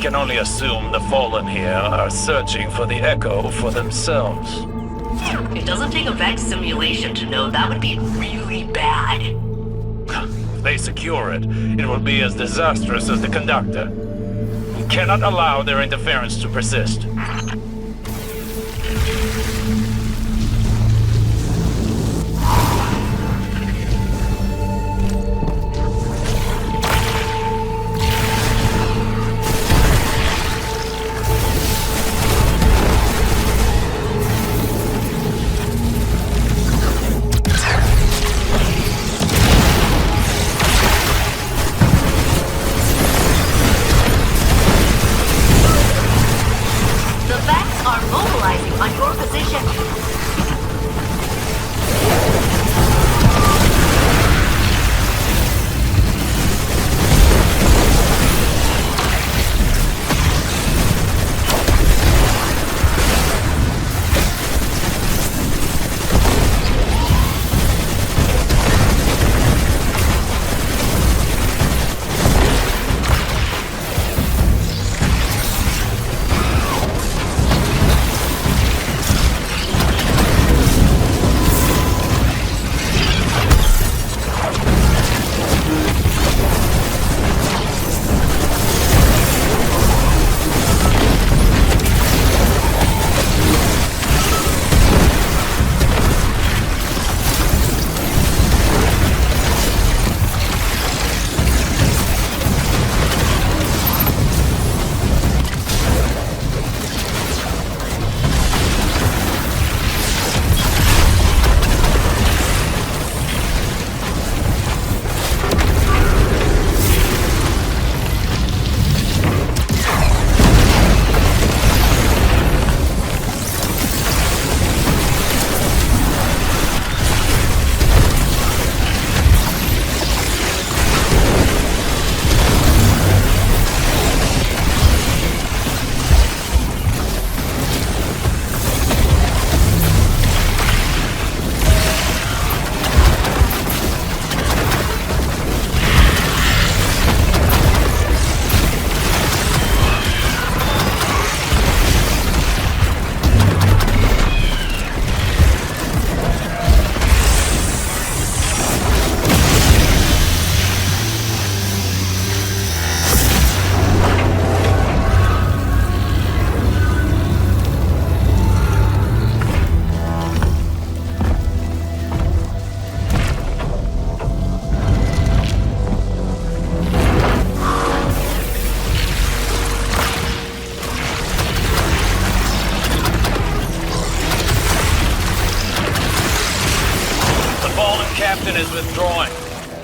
can only assume the Fallen here are searching for the Echo for themselves. It doesn't take a Vex simulation to know that would be really bad. If they secure it, it will be as disastrous as the Conductor. We cannot allow their interference to persist.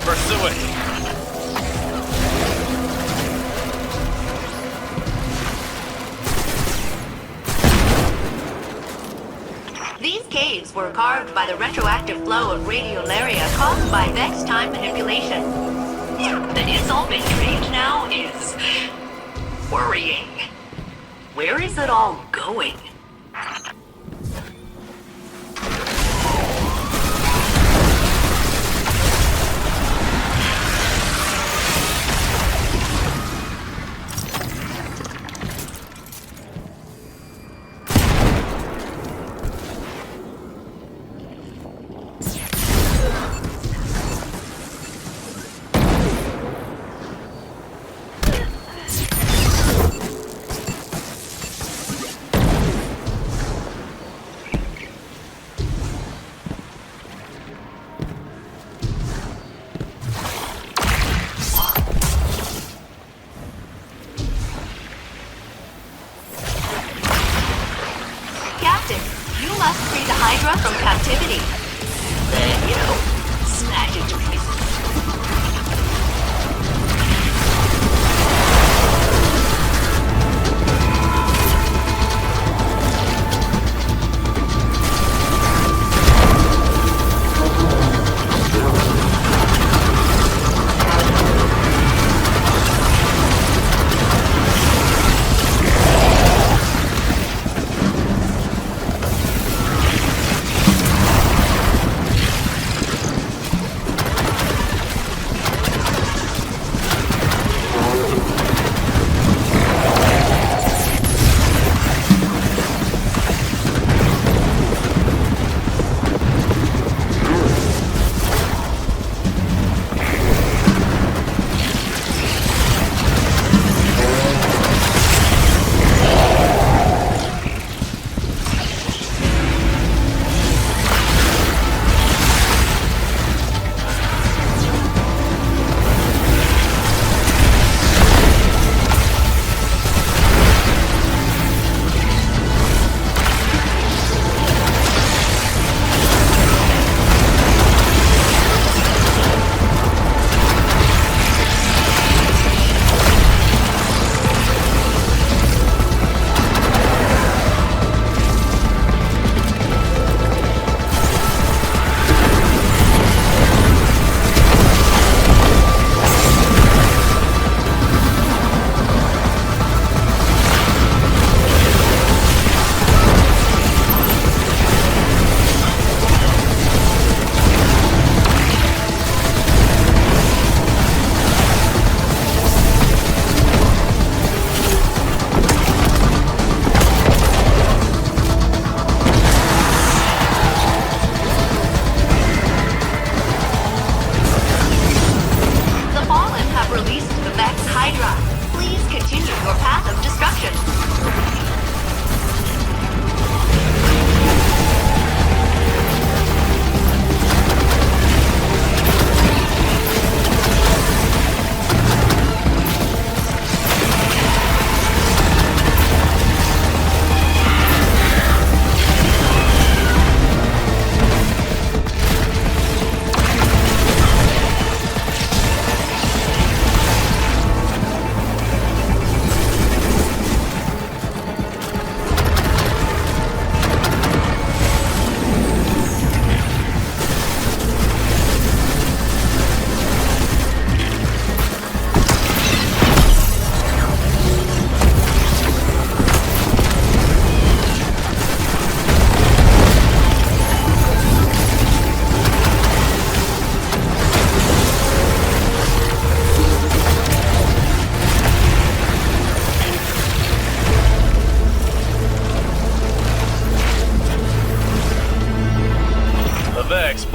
pursuing. These caves were carved by the retroactive flow of radiolaria caused by Vex time manipulation. The insult being retrieved now is worrying. Where is it all going? From captivity. Then, smash it to pieces.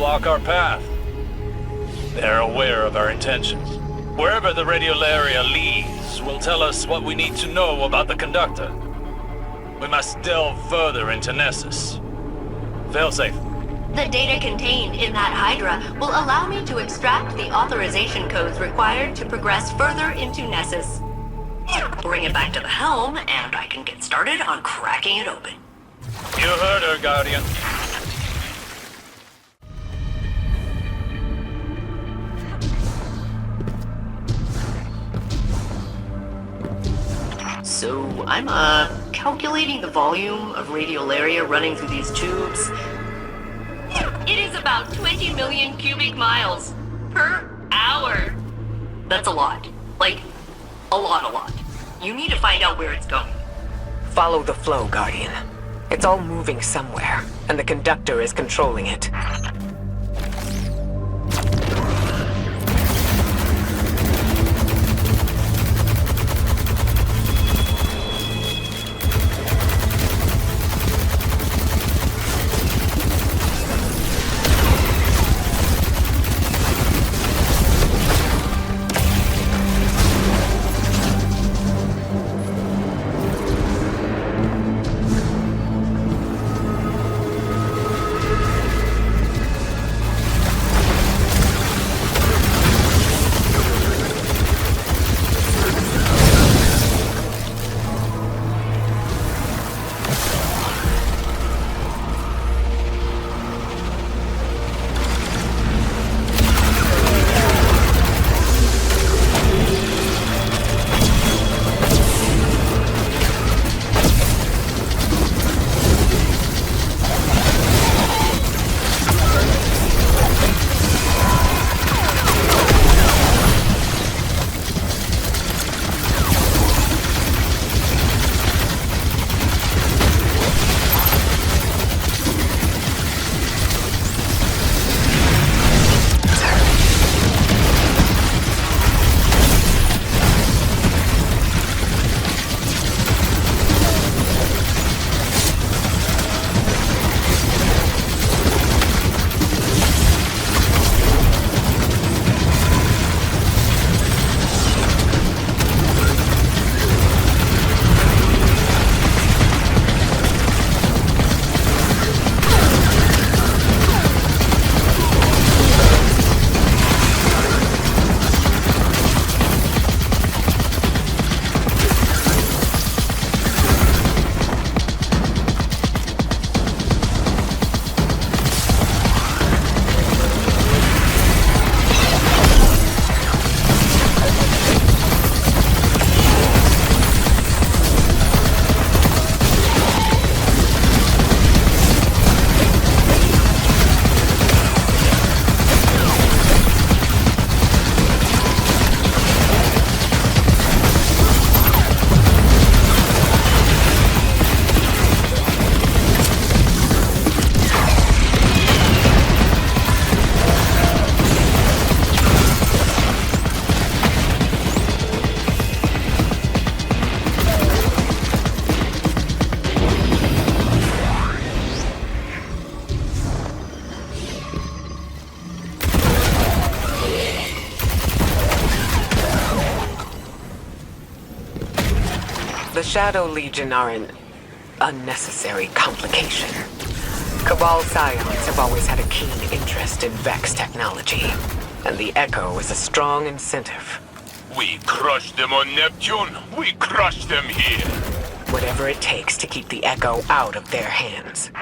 block our path. They're aware of our intentions. Wherever the radiolaria leads will tell us what we need to know about the Conductor. We must delve further into Nessus. Failsafe. The data contained in that Hydra will allow me to extract the authorization codes required to progress further into Nessus. Bring it back to the helm, and I can get started on cracking it open. You heard her, Guardian. So I'm calculating the volume of radiolaria running through these tubes. It is about 20 million cubic miles per hour. That's a lot. Like, a lot. You need to find out where it's going. Follow the flow, Guardian. It's all moving somewhere, and the Conductor is controlling it. The Shadow Legion are an unnecessary complication. Cabal scions have always had a keen interest in Vex technology, and the Echo is a strong incentive. We crushed them on Neptune. We crushed them here. Whatever it takes to keep the Echo out of their hands.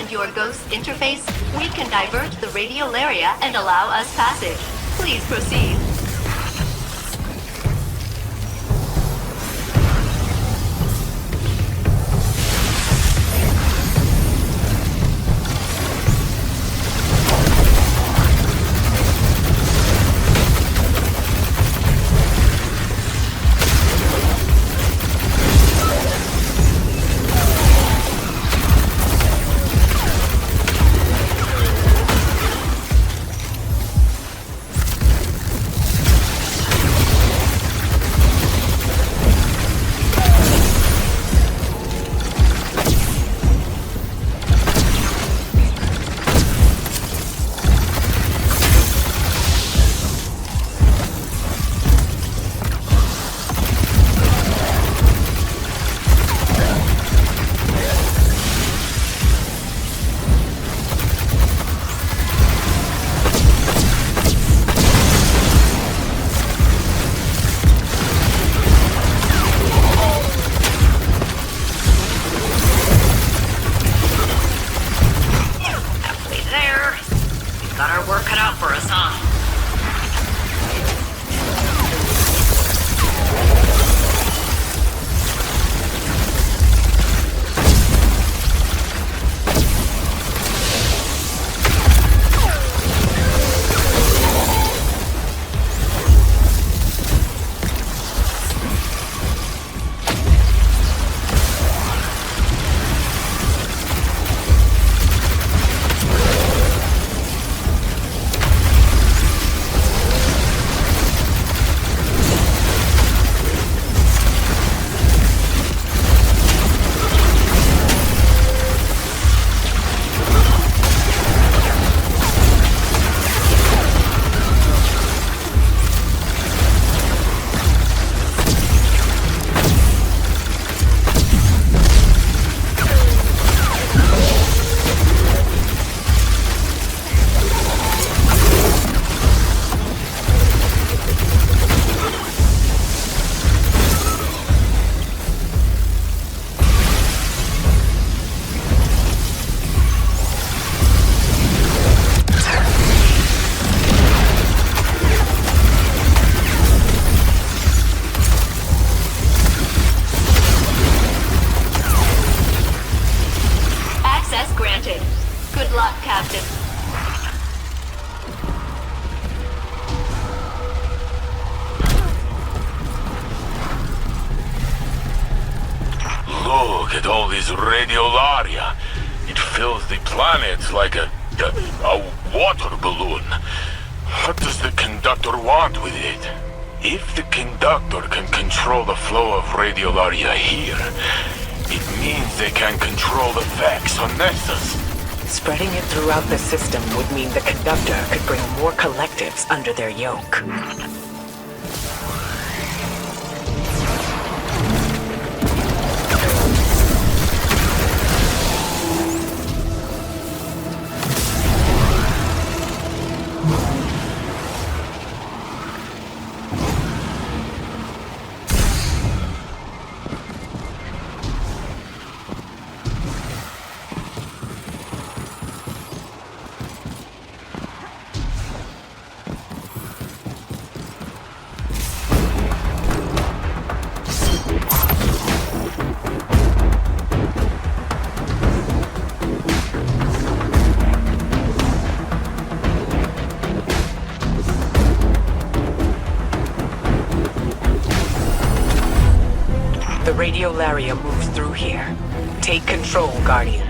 Your ghost interface, we can divert the radiolaria and allow us passage. Please proceed. Got our work cut out for us, huh? Look at all this radiolaria. It fills the planet like a water balloon. What does the Conductor want with it? If the Conductor can control the flow of radiolaria here, it means they can control the Vex on Nessus. Spreading it throughout the system would mean the Conductor could bring more collectives under their yoke. Radiolaria moves through here. Take control, Guardian.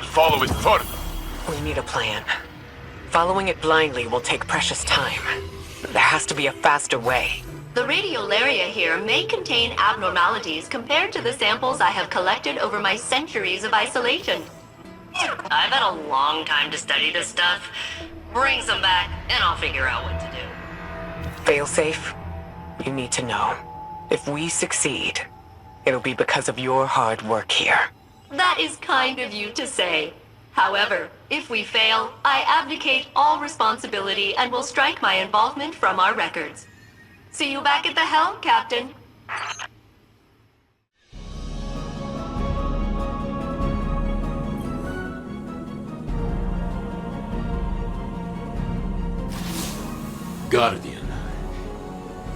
Follow it further. We need a plan. Following it blindly will take precious time. There has to be a faster way. The radiolaria here may contain abnormalities compared to the samples I have collected over my centuries of isolation. I've had a long time to study this stuff. Bring some back, and I'll figure out what to do. Failsafe, you need to know. If we succeed, it'll be because of your hard work here. That is kind of you to say. However, if we fail, I abdicate all responsibility and will strike my involvement from our records. See you back at the helm, Captain. Guardian,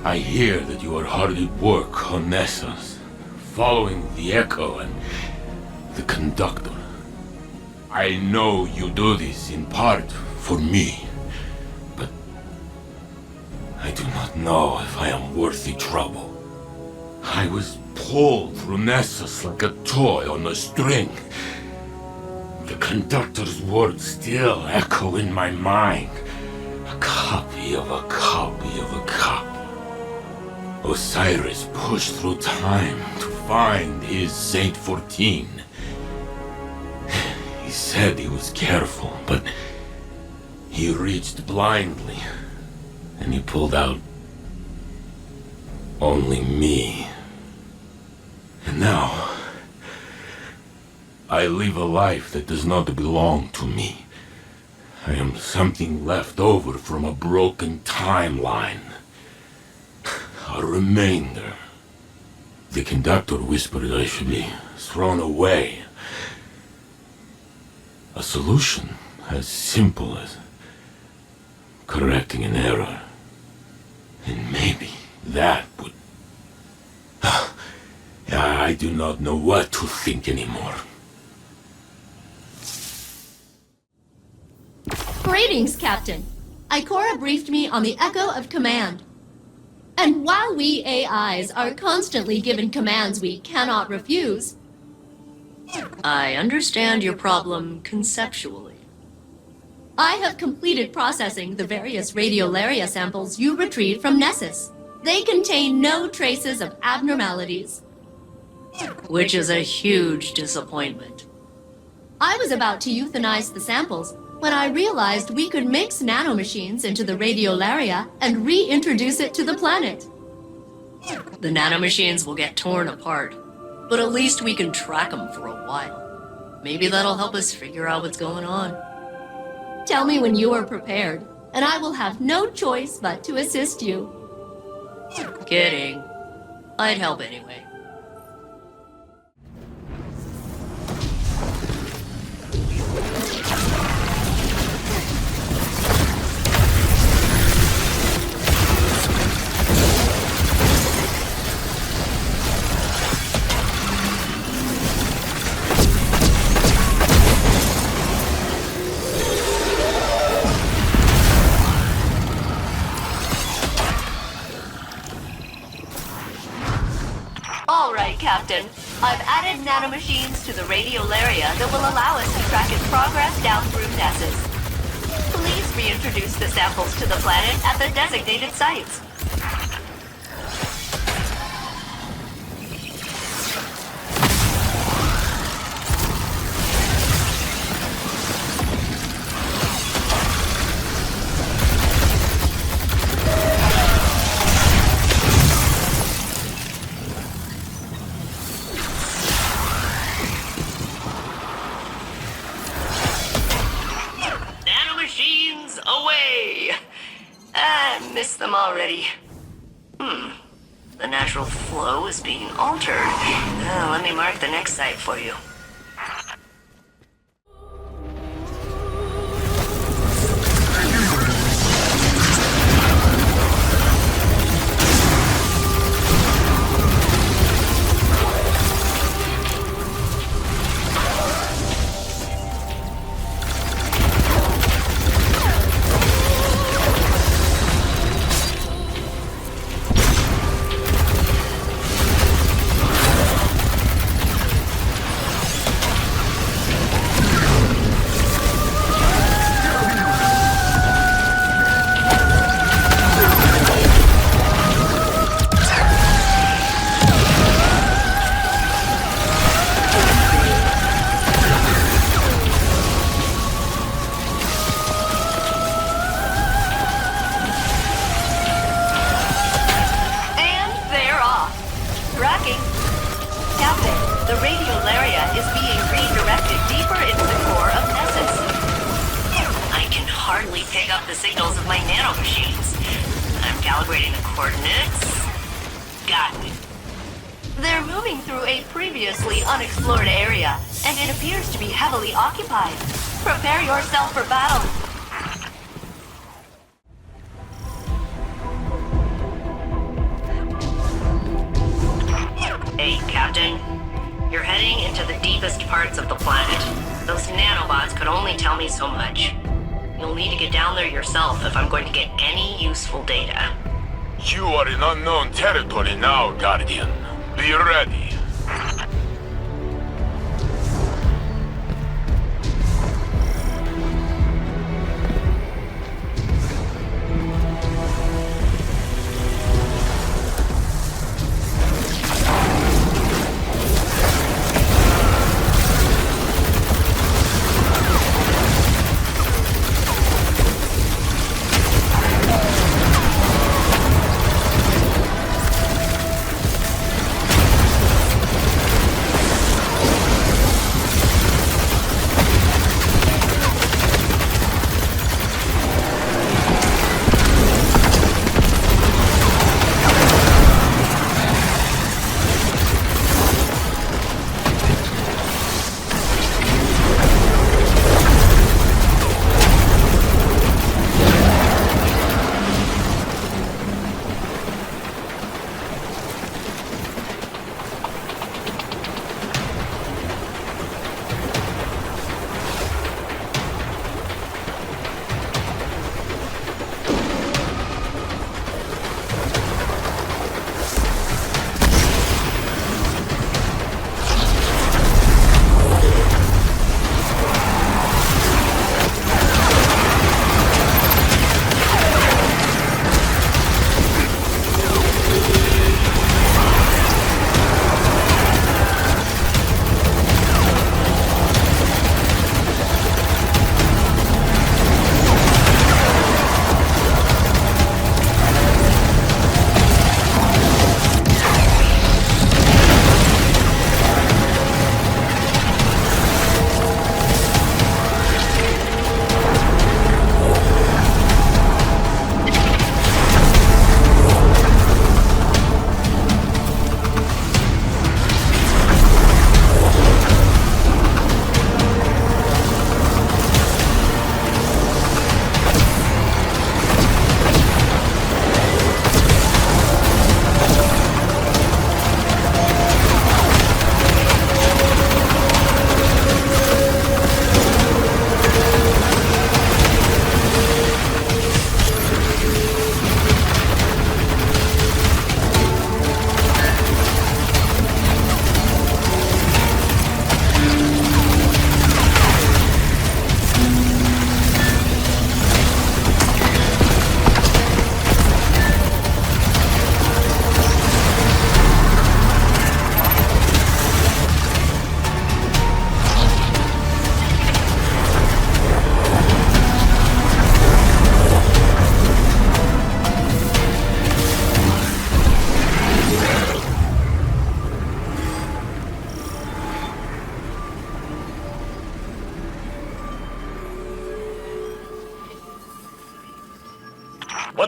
I hear that you are hard at work on Nessus, following the Echo and the Conductor. I know you do this in part for me, but I do not know if I am worthy trouble. I was pulled through Nessus like a toy on a string. The Conductor's words still echo in my mind. A copy of a copy of a copy. Osiris pushed through time to find his Saint 14. He said he was careful, but he reached blindly, and he pulled out only me. And now, I live a life that does not belong to me. I am something left over from a broken timeline. A remainder. The Conductor whispered I should be thrown away. A solution as simple as correcting an error. And maybe that would... I do not know what to think anymore. Greetings, Captain. Ikora briefed me on the Echo of Command. And while we AIs are constantly given commands we cannot refuse... I understand your problem conceptually. I have completed processing the various radiolaria samples you retrieved from Nessus. They contain no traces of abnormalities. Which is a huge disappointment. I was about to euthanize the samples when I realized we could mix nanomachines into the radiolaria and reintroduce it to the planet. The nanomachines will get torn apart, but at least we can track them for a while. Maybe that'll help us figure out what's going on. Tell me when you are prepared, and I will have no choice but to assist you. Kidding. I'd help anyway. Captain, I've added nanomachines to the radiolaria that will allow us to track its progress down through Nessus. Please reintroduce the samples to the planet at the designated sites. Missed them already. The natural flow is being altered. Let me mark the next site for you. pick up the signals of my nanomachines. I'm calibrating the coordinates. Got it. They're moving through a previously unexplored area, and it appears to be heavily occupied. Prepare yourself for battle. Hey, Captain. You're heading into the deepest parts of the planet. Those nanobots could only tell me so much. You'll need to get down there yourself if I'm going to get any useful data. You are in unknown territory now, Guardian. Be ready.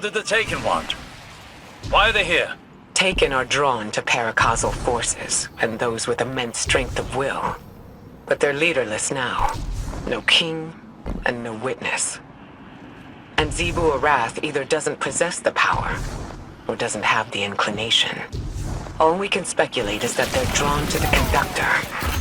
What did the Taken want? Why are they here? Taken are drawn to paracausal forces and those with immense strength of will. But they're leaderless now. No king and no witness. And Zebu Arath either doesn't possess the power or doesn't have the inclination. All we can speculate is that they're drawn to the Conductor.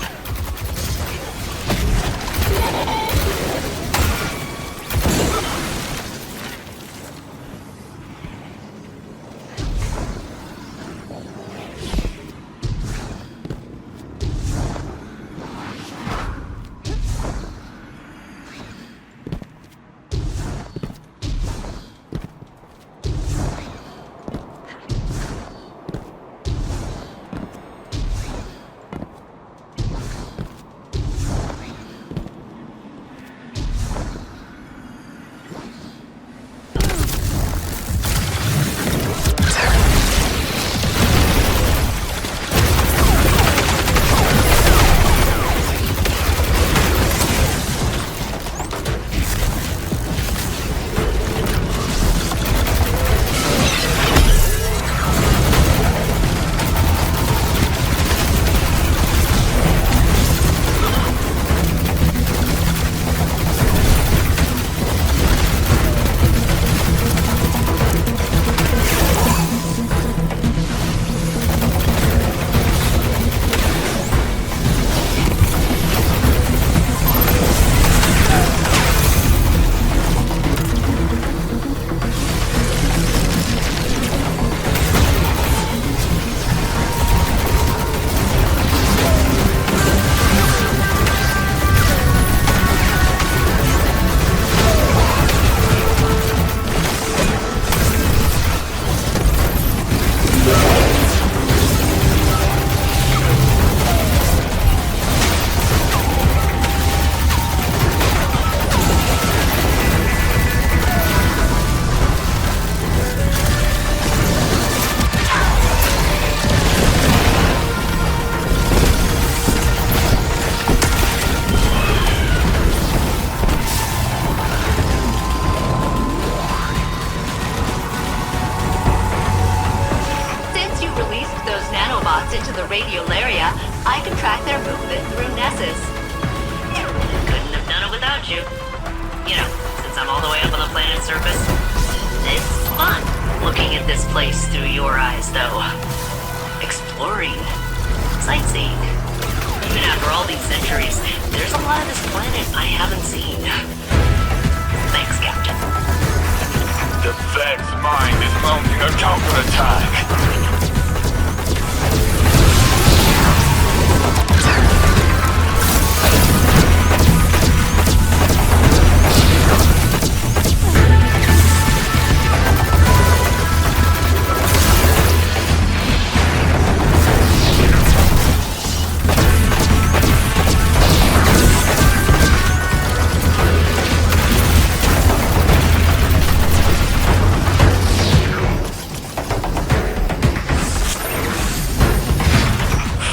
nanobots into the radiolaria, I can track their movement through Nessus. Couldn't have done it without you. You know, since I'm all the way up on the planet's surface. It's fun looking at this place through your eyes, though. Exploring. Sightseeing. Even after all these centuries, there's a lot of this planet I haven't seen. Thanks, Captain. The Vex mind is mounting a counterattack.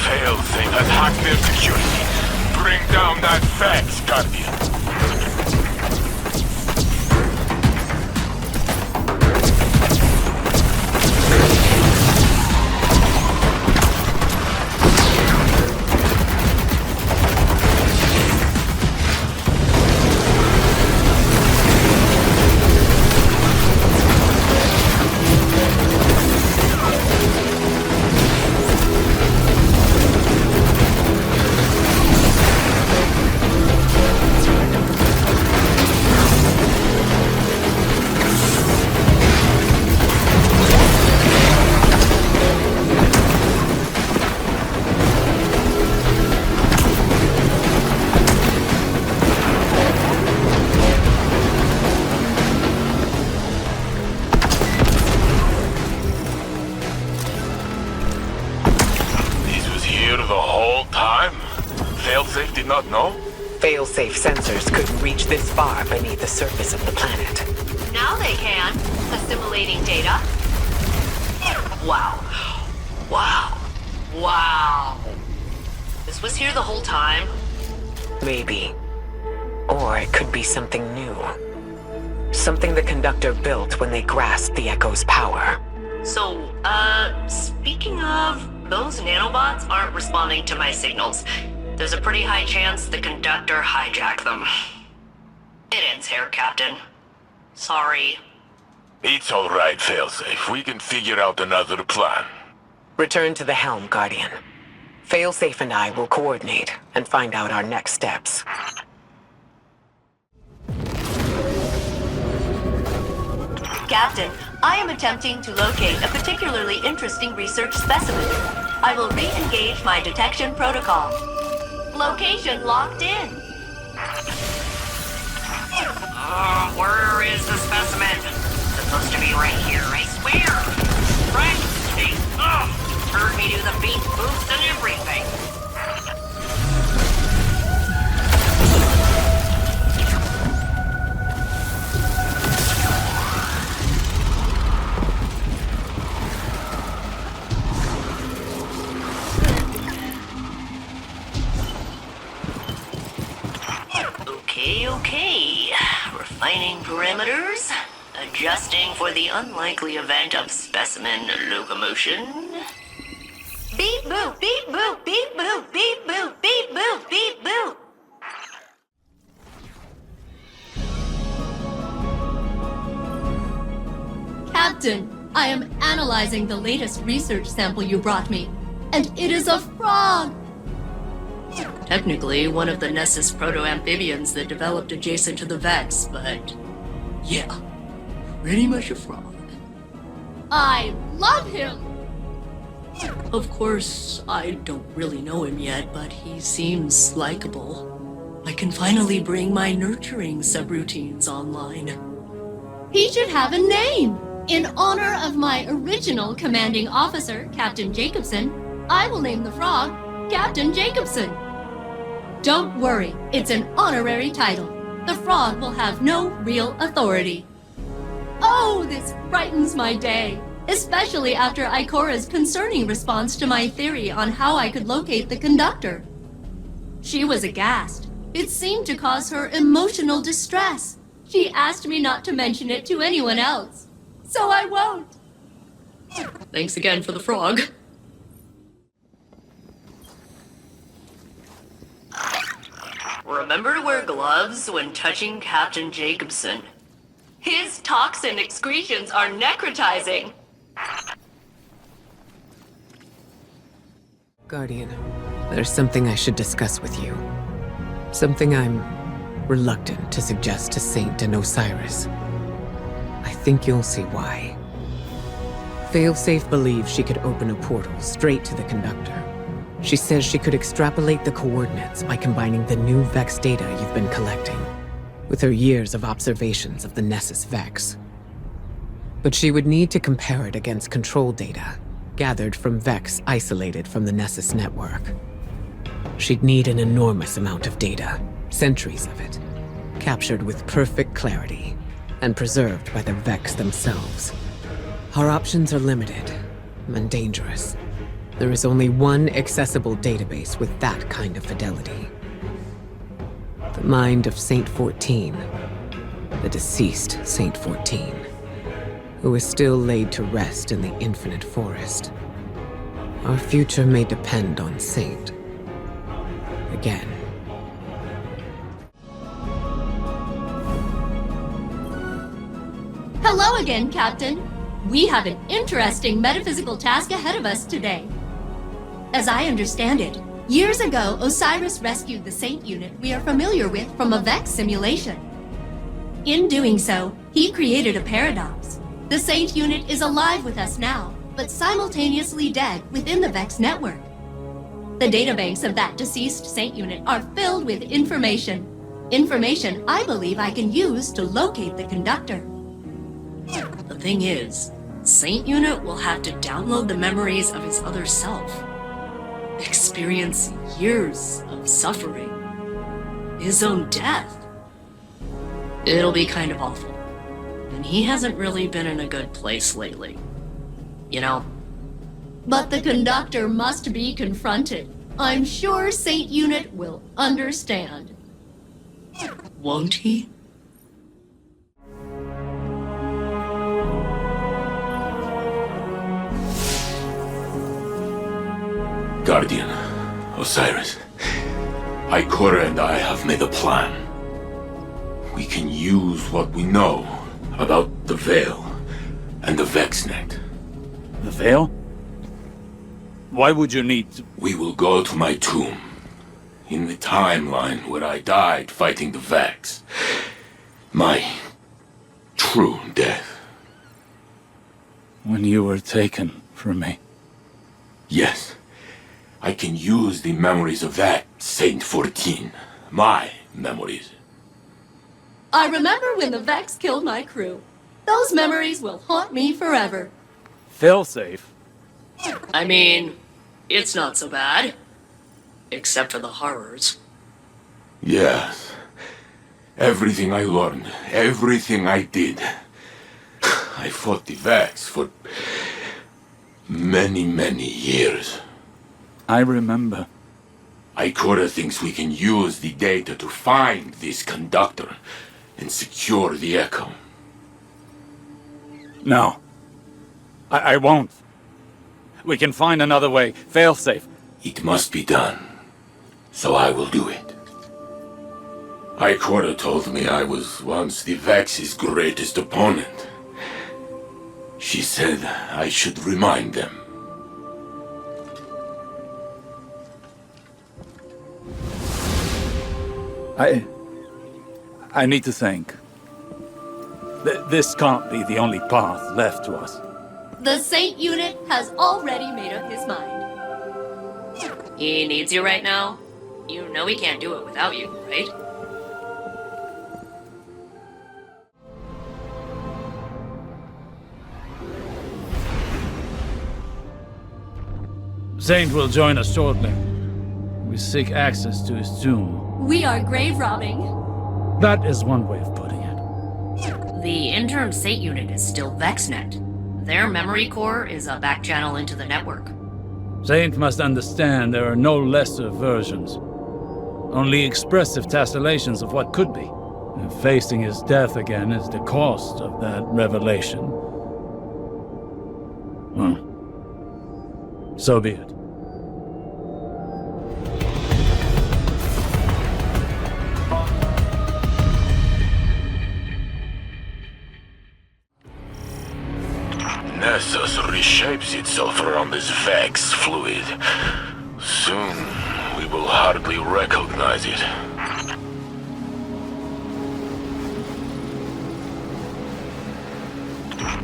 Failsafe has hacked their security. Bring down that Vex, Guardian. Failsafe did not know? Failsafe sensors couldn't reach this far beneath the surface of the planet. Now they can, assimilating data. Wow. Wow. Wow. This was here the whole time? Maybe. Or it could be something new. Something the Conductor built when they grasped the Echo's power. So, speaking of, those nanobots aren't responding to my signals. There's a pretty high chance the Conductor hijacked them. It ends here, Captain. Sorry. It's alright, Failsafe. We can figure out another plan. Return to the helm, Guardian. Failsafe and I will coordinate and find out our next steps. Captain, I am attempting to locate a particularly interesting research specimen. I will re-engage my detection protocol. Location locked in. Where is the specimen? Supposed to be right here, I swear. Right? Heard me do the beat boost and everything. Okay. Refining parameters. Adjusting for the unlikely event of specimen locomotion. Beep boop, beep boop, beep boop, beep boop, beep boop, beep boop. Captain, I am analyzing the latest research sample you brought me, and it is a frog! Technically, one of the Nessus proto-amphibians that developed adjacent to the Vex, but yeah, pretty much a frog. I love him! Of course, I don't really know him yet, but he seems likable. I can finally bring my nurturing subroutines online. He should have a name! In honor of my original commanding officer, Captain Jacobson, I will name the frog Captain Jacobson. Don't worry, it's an honorary title. The frog will have no real authority. Oh, this brightens my day, especially after Ikora's concerning response to my theory on how I could locate the Conductor. She was aghast. It seemed to cause her emotional distress. She asked me not to mention it to anyone else, so I won't. Thanks again for the frog. Remember to wear gloves when touching Captain Jacobson. His toxin excretions are necrotizing. Guardian, there's something I should discuss with you. Something I'm reluctant to suggest to Saint and Osiris. I think you'll see why. Failsafe believes she could open a portal straight to the Conductor. She says she could extrapolate the coordinates by combining the new Vex data you've been collecting with her years of observations of the Nessus Vex. But she would need to compare it against control data gathered from Vex isolated from the Nessus network. She'd need an enormous amount of data, centuries of it, captured with perfect clarity and preserved by the Vex themselves. Our options are limited and dangerous. There is only one accessible database with that kind of fidelity. The mind of Saint 14, the deceased Saint 14, who is still laid to rest in the infinite forest. Our future may depend on Saint. Again. Hello again, Captain. We have an interesting metaphysical task ahead of us today. As I understand it, years ago, Osiris rescued the Saint unit we are familiar with from a Vex simulation. In doing so, he created a paradox. The Saint unit is alive with us now, but simultaneously dead within the Vex network. The databanks of that deceased Saint unit are filled with information. Information I believe I can use to locate the Conductor. The thing is, Saint Unit will have to download the memories of his other self. Experience years of suffering. His own death. It'll be kind of awful. And he hasn't really been in a good place lately. You know? But the Conductor must be confronted. I'm sure Saint Unit will understand. Won't he? Guardian, Osiris, Ikora and I have made a plan. We can use what we know about the Veil and the VexNet. The Veil? Why would you need to... We will go to my tomb, in the timeline where I died fighting the Vex. My true death. When you were taken from me? Yes. I can use the memories of that Saint 14. My memories. I remember when the Vex killed my crew. Those memories will haunt me forever. Failsafe? I mean, it's not so bad. Except for the horrors. Yes. Everything I learned, everything I did. I fought the Vex for many, many years. I remember. Ikora thinks we can use the data to find this Conductor and secure the Echo. No. I won't. We can find another way. Failsafe. It must be done. So I will do it. Ikora told me I was once the Vex's greatest opponent. She said I should remind them. I need to think. This can't be the only path left to us. The Saint Unit has already made up his mind. He needs you right now? You know he can't do it without you, right? Saint will join us shortly. We seek access to his tomb. We are grave robbing. That is one way of putting it. The interim Saint unit is still VexNet. Their memory core is a back channel into the network. Saint must understand there are no lesser versions. Only expressive tessellations of what could be. And facing his death again is the cost of that revelation. So be it. Nessus reshapes itself around this Vex fluid. Soon, we will hardly recognize it.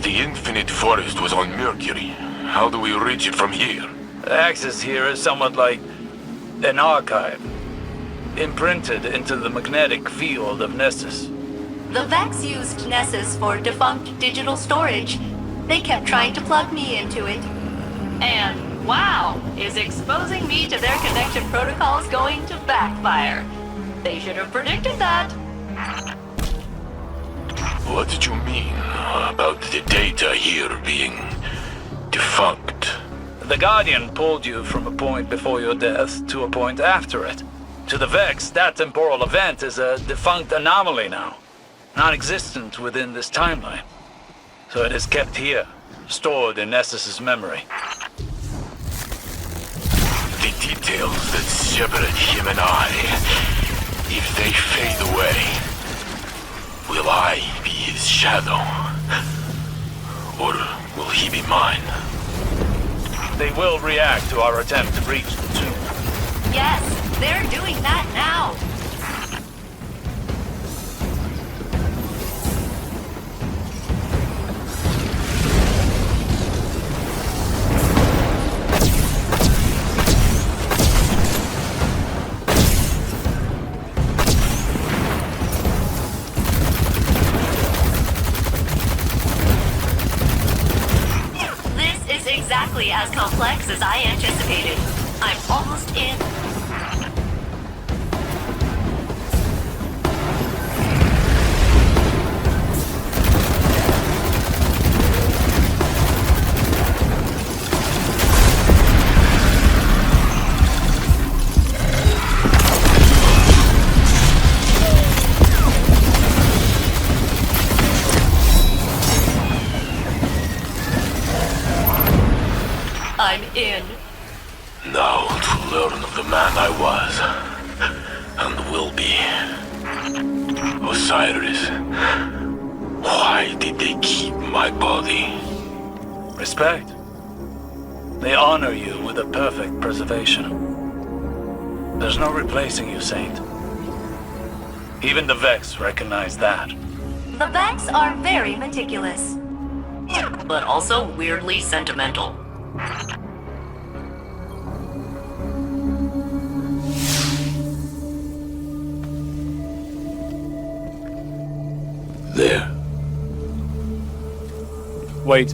The Infinite Forest was on Mercury. How do we reach it from here? The access here is somewhat like an archive, imprinted into the magnetic field of Nessus. The Vex used Nessus for defunct digital storage. They kept trying to plug me into it. And wow, is exposing me to their connection protocols going to backfire? They should have predicted that. What did you mean about the data here being defunct? The Guardian pulled you from a point before your death to a point after it. To the Vex, that temporal event is a defunct anomaly now, non-existent within this timeline. So it is kept here, stored in Nessus's memory. The details that separate him and I, if they fade away, will I be his shadow? Or will he be mine? They will react to our attempt to breach the tomb. Yes, they're doing that now. Exactly as complex as I anticipated. I'm almost in. I'm in. Now to learn of the man I was, and will be. Osiris, why did they keep my body? Respect. They honor you with a perfect preservation. There's no replacing you, Saint. Even the Vex recognize that. The Vex are very meticulous. But also weirdly sentimental. There. Wait.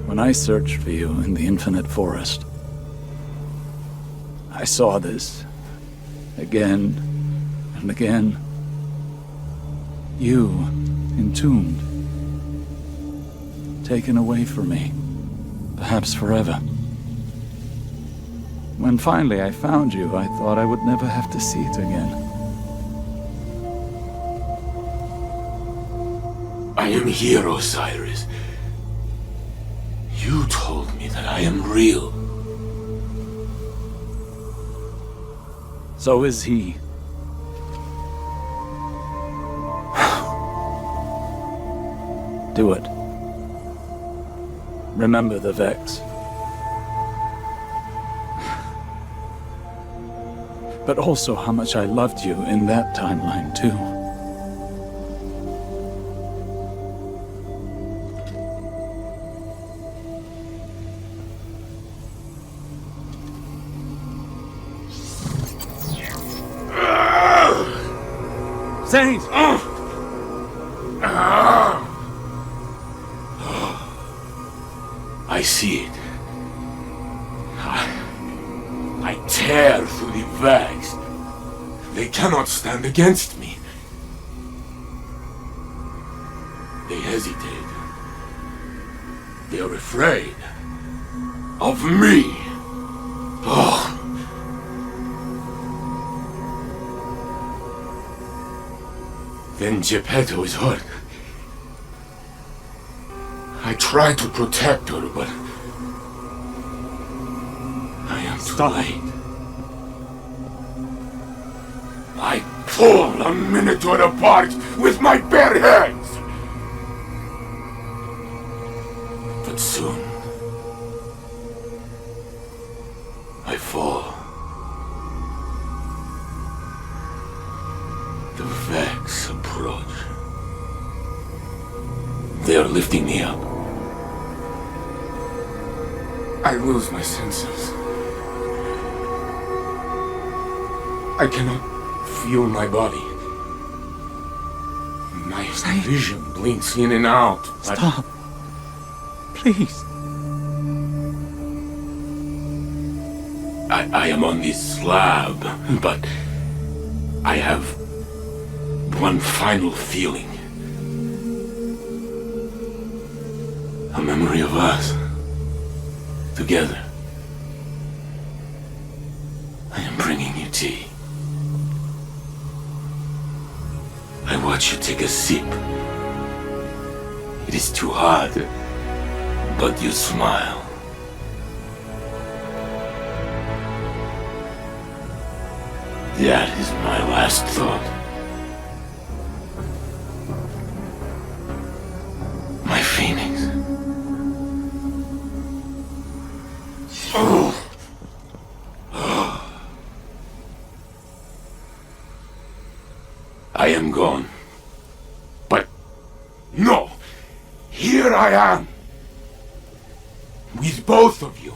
When I searched for you in the Infinite Forest, I saw this again and again. You, entombed, taken away from me, perhaps forever. When finally I found you, I thought I would never have to see it again. I am here, Osiris. You told me that I am real. So is he. Do it. Remember the Vex. But also how much I loved you in that timeline, too. Saint! I see it. I tear through the Vex. They cannot stand against me. They hesitate. They are afraid of me. Oh. Then Geppetto is hurt. I try to protect her, but I am too late. I pull a Minotaur apart with my bare hands! But soon, I fall. The Vex approach. They are lifting me up. I lose my senses. I cannot feel my body. My vision blinks in and out. Stop. Please. I am on this slab, but I have one final feeling. A memory of us. Together. I am bringing you tea. I watch you take a sip. It is too hard, but you smile. That is my last thought. My phoenix. I am gone. But no! Here I am! With both of you.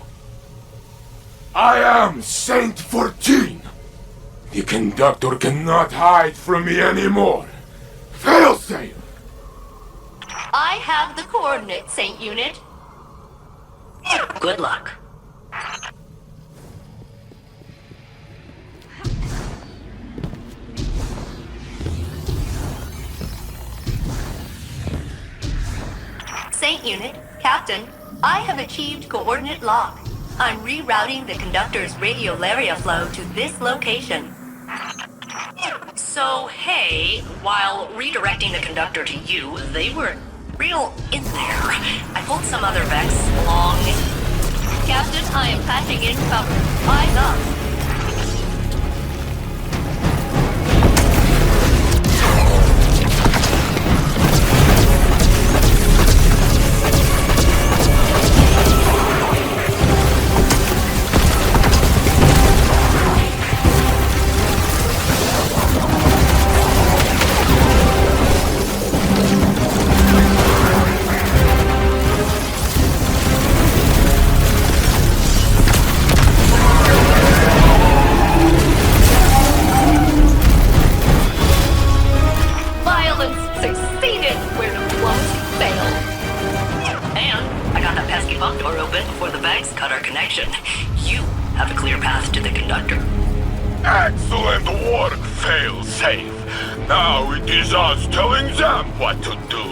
I am Saint 14! The Conductor cannot hide from me anymore! Failsafe! I have the coordinates, Saint Unit. Good luck. Saint Unit, Captain, I have achieved coordinate lock. I'm rerouting the Conductor's radiolaria flow to this location. So, hey, while redirecting the Conductor to you, they were real in there. I pulled some other Vex along. Captain, I am patching in cover. Eyes up. You have a clear path to the Conductor. Excellent work, Failsafe. Now it is us telling them what to do.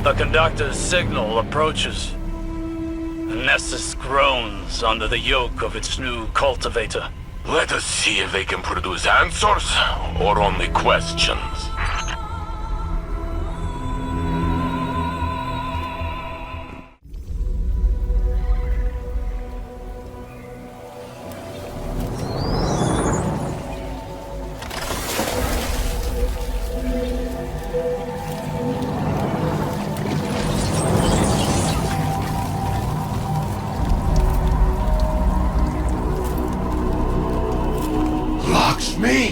The Conductor's signal approaches. Nessus groans under the yoke of its new cultivator. Let us see if they can produce answers or only questions. Me?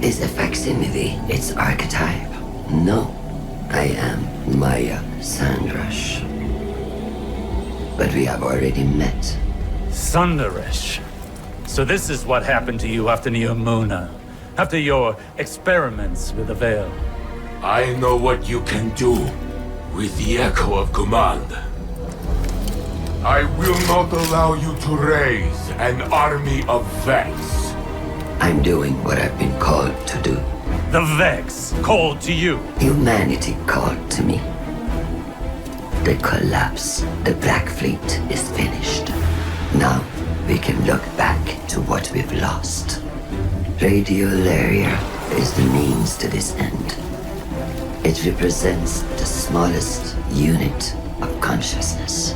Is a facsimile its archetype? No. I am Maya Sandrash. But we have already met. Sunderish. So this is what happened to you after Neomuna. After your experiments with the Veil. I know what you can do with the echo of command. I will not allow you to raise an army of Vex. I'm doing what I've been called to do. The Vex called to you. Humanity called to me. The collapse, the Black Fleet is finished. Now we can look back to what we've lost. Radiolaria is the means to this end. It represents the smallest unit of consciousness.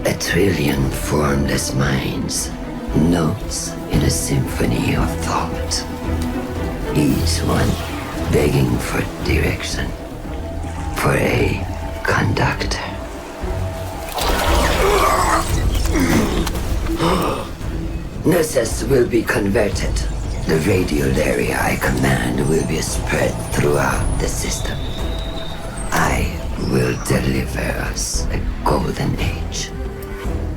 A trillion formless minds, notes in a symphony of thought. Each one begging for direction, for a conductor. Nessus will be converted. The radial area I command will be spread throughout the system. I will deliver us a golden age.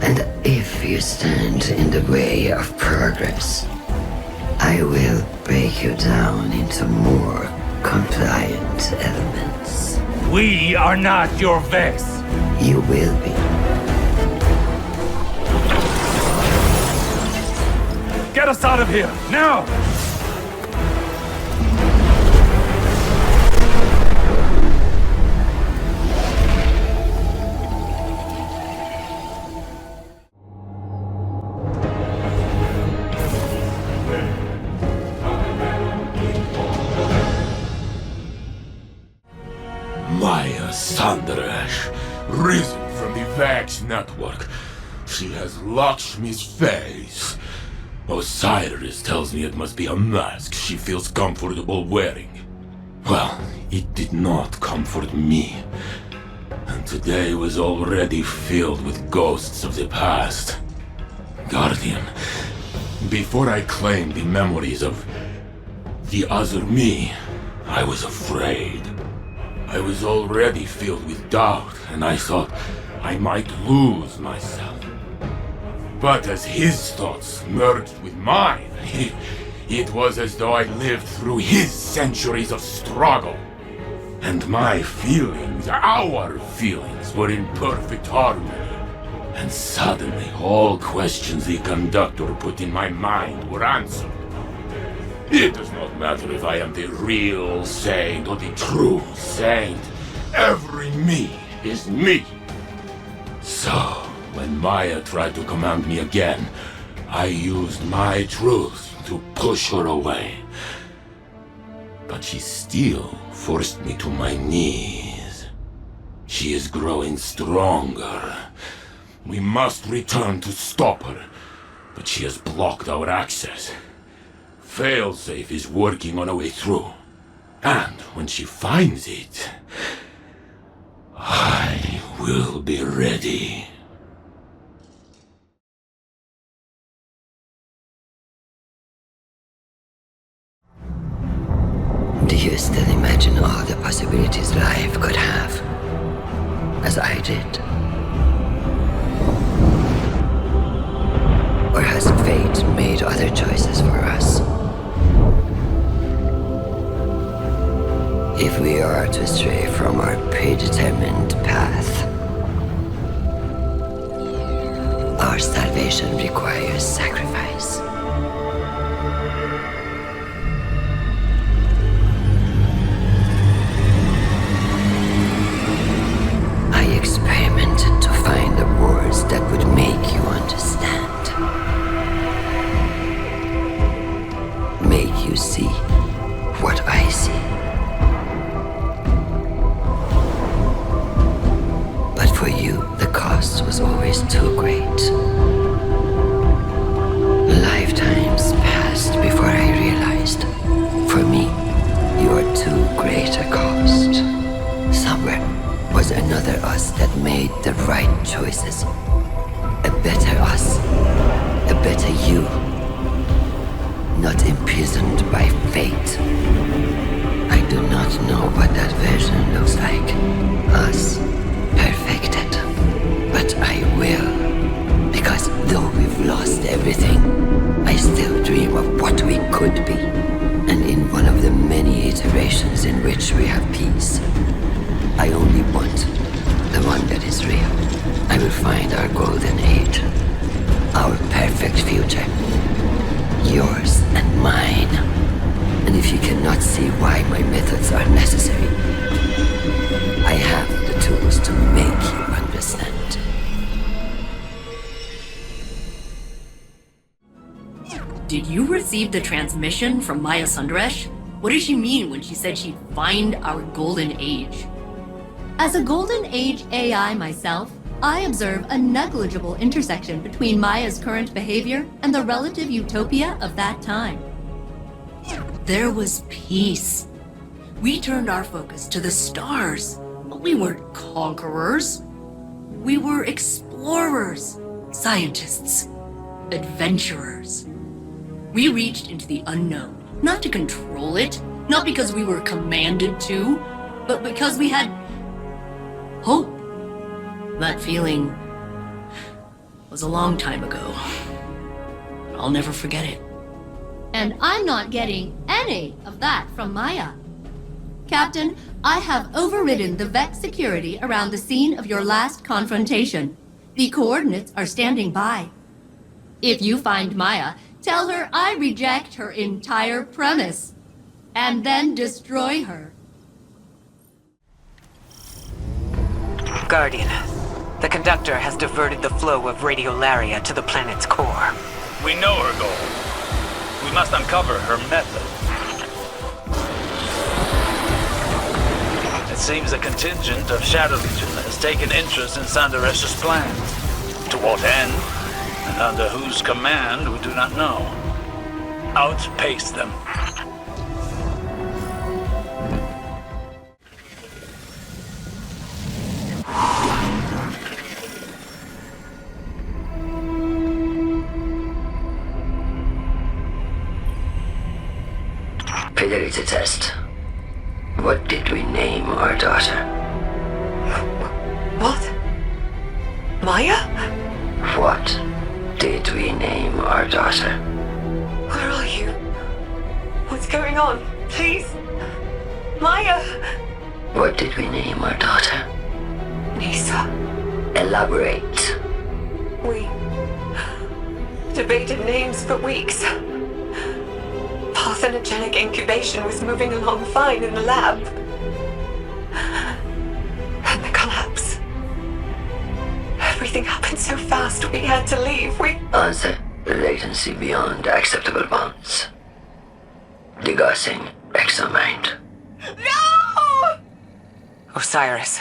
And if you stand in the way of progress, I will break you down into more compliant elements. We are not your Vex. You will be. Get us out of here, now! Maya Sandaresh, risen from the Vex network. She has Lakshmi's face. Osiris tells me it must be a mask she feels comfortable wearing. Well, it did not comfort me. And today was already filled with ghosts of the past. Guardian, before I claimed the memories of the other me, I was afraid. I was already filled with doubt, and I thought I might lose myself. But as his thoughts merged with mine, it was as though I lived through his centuries of struggle. And my feelings, our feelings, were in perfect harmony. And suddenly, all questions the Conductor put in my mind were answered. It does not matter if I am the real Saint or the true Saint. Every me is me. So, when Maya tried to command me again, I used my truth to push her away. But she still forced me to my knees. She is growing stronger. We must return to stop her, but she has blocked our access. Failsafe is working on a way through. And when she finds it, I will be ready. Do you still imagine all the possibilities life could have? As I did? Or has fate made other choices for us? If we are to stray from our predetermined path, our salvation requires sacrifice. I experimented to find the words that would make you understand. Make you see what I see. But for you, the cost was always too great. Lifetimes passed before I realized, for me, you are too great a cost. Somewhere was another us that made the right choices. A better us, a better you. Not imprisoned by fate. I do not know what that version looks like. Us, perfected. But I will. Because though we've lost everything, I still dream of what we could be. And in one of the many iterations in which we have peace, I only want the one that is real. I will find our golden age. Our perfect future. Yours and mine. And if you cannot see why my methods are necessary, I have the tools to make you understand. Did you receive the transmission from Maya Sandaresh? What did she mean when she said she'd find our golden age? As a Golden Age AI myself, I observe a negligible intersection between Maya's current behavior and the relative utopia of that time. There was peace. We turned our focus to the stars, but we weren't conquerors. We were explorers, scientists, adventurers. We reached into the unknown, not to control it, not because we were commanded to, but because we had hope. That feeling was a long time ago. I'll never forget it. And I'm not getting any of that from Maya. Captain, I have overridden the Vex security around the scene of your last confrontation. The coordinates are standing by. If you find Maya, tell her I reject her entire premise. And then destroy her. Guardian, the Conductor has diverted the flow of radiolaria to the planet's core. We know her goal. We must uncover her method. It seems a contingent of Shadow Legion has taken interest in Saint and Osiris' plans. To what end, and under whose command, we do not know. Outpace them. Fidelity test. What did we name our daughter? What? Maya? What did we name our daughter? Where are you? What's going on? Please? Maya! What did we name our daughter? Nisa. Elaborate. We debated names for weeks. Parthenogenic incubation was moving along fine in the lab. And the collapse. Everything happened so fast, we had to leave. Answer. Latency beyond acceptable bounds. Degassing exomind. No! Osiris,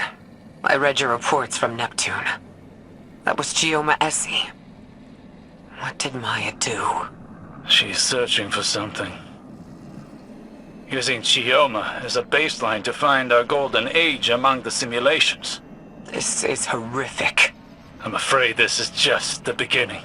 I read your reports from Neptune. That was Chioma Essie. What did Maya do? She's searching for something. Using Chioma as a baseline to find our golden age among the simulations. This is horrific. I'm afraid this is just the beginning.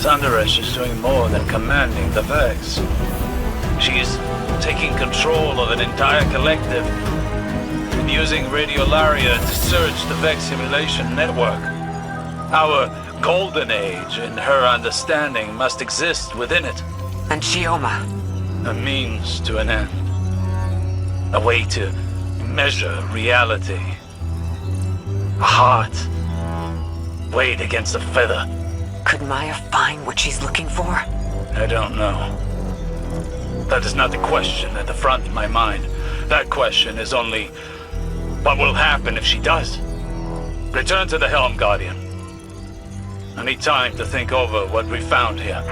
Thunderous is doing more than commanding the Vex. She's taking control of an entire collective and using radiolaria to search the Vex simulation network. Our golden age, in her understanding, must exist within it. And Chioma? A means to an end. A way to measure reality. A heart weighed against a feather. Could Maya find what she's looking for? I don't know. That is not the question at the front of my mind. That question is only, what will happen if she does? Return to the H.E.L.M, Guardian. I need time to think over what we found here.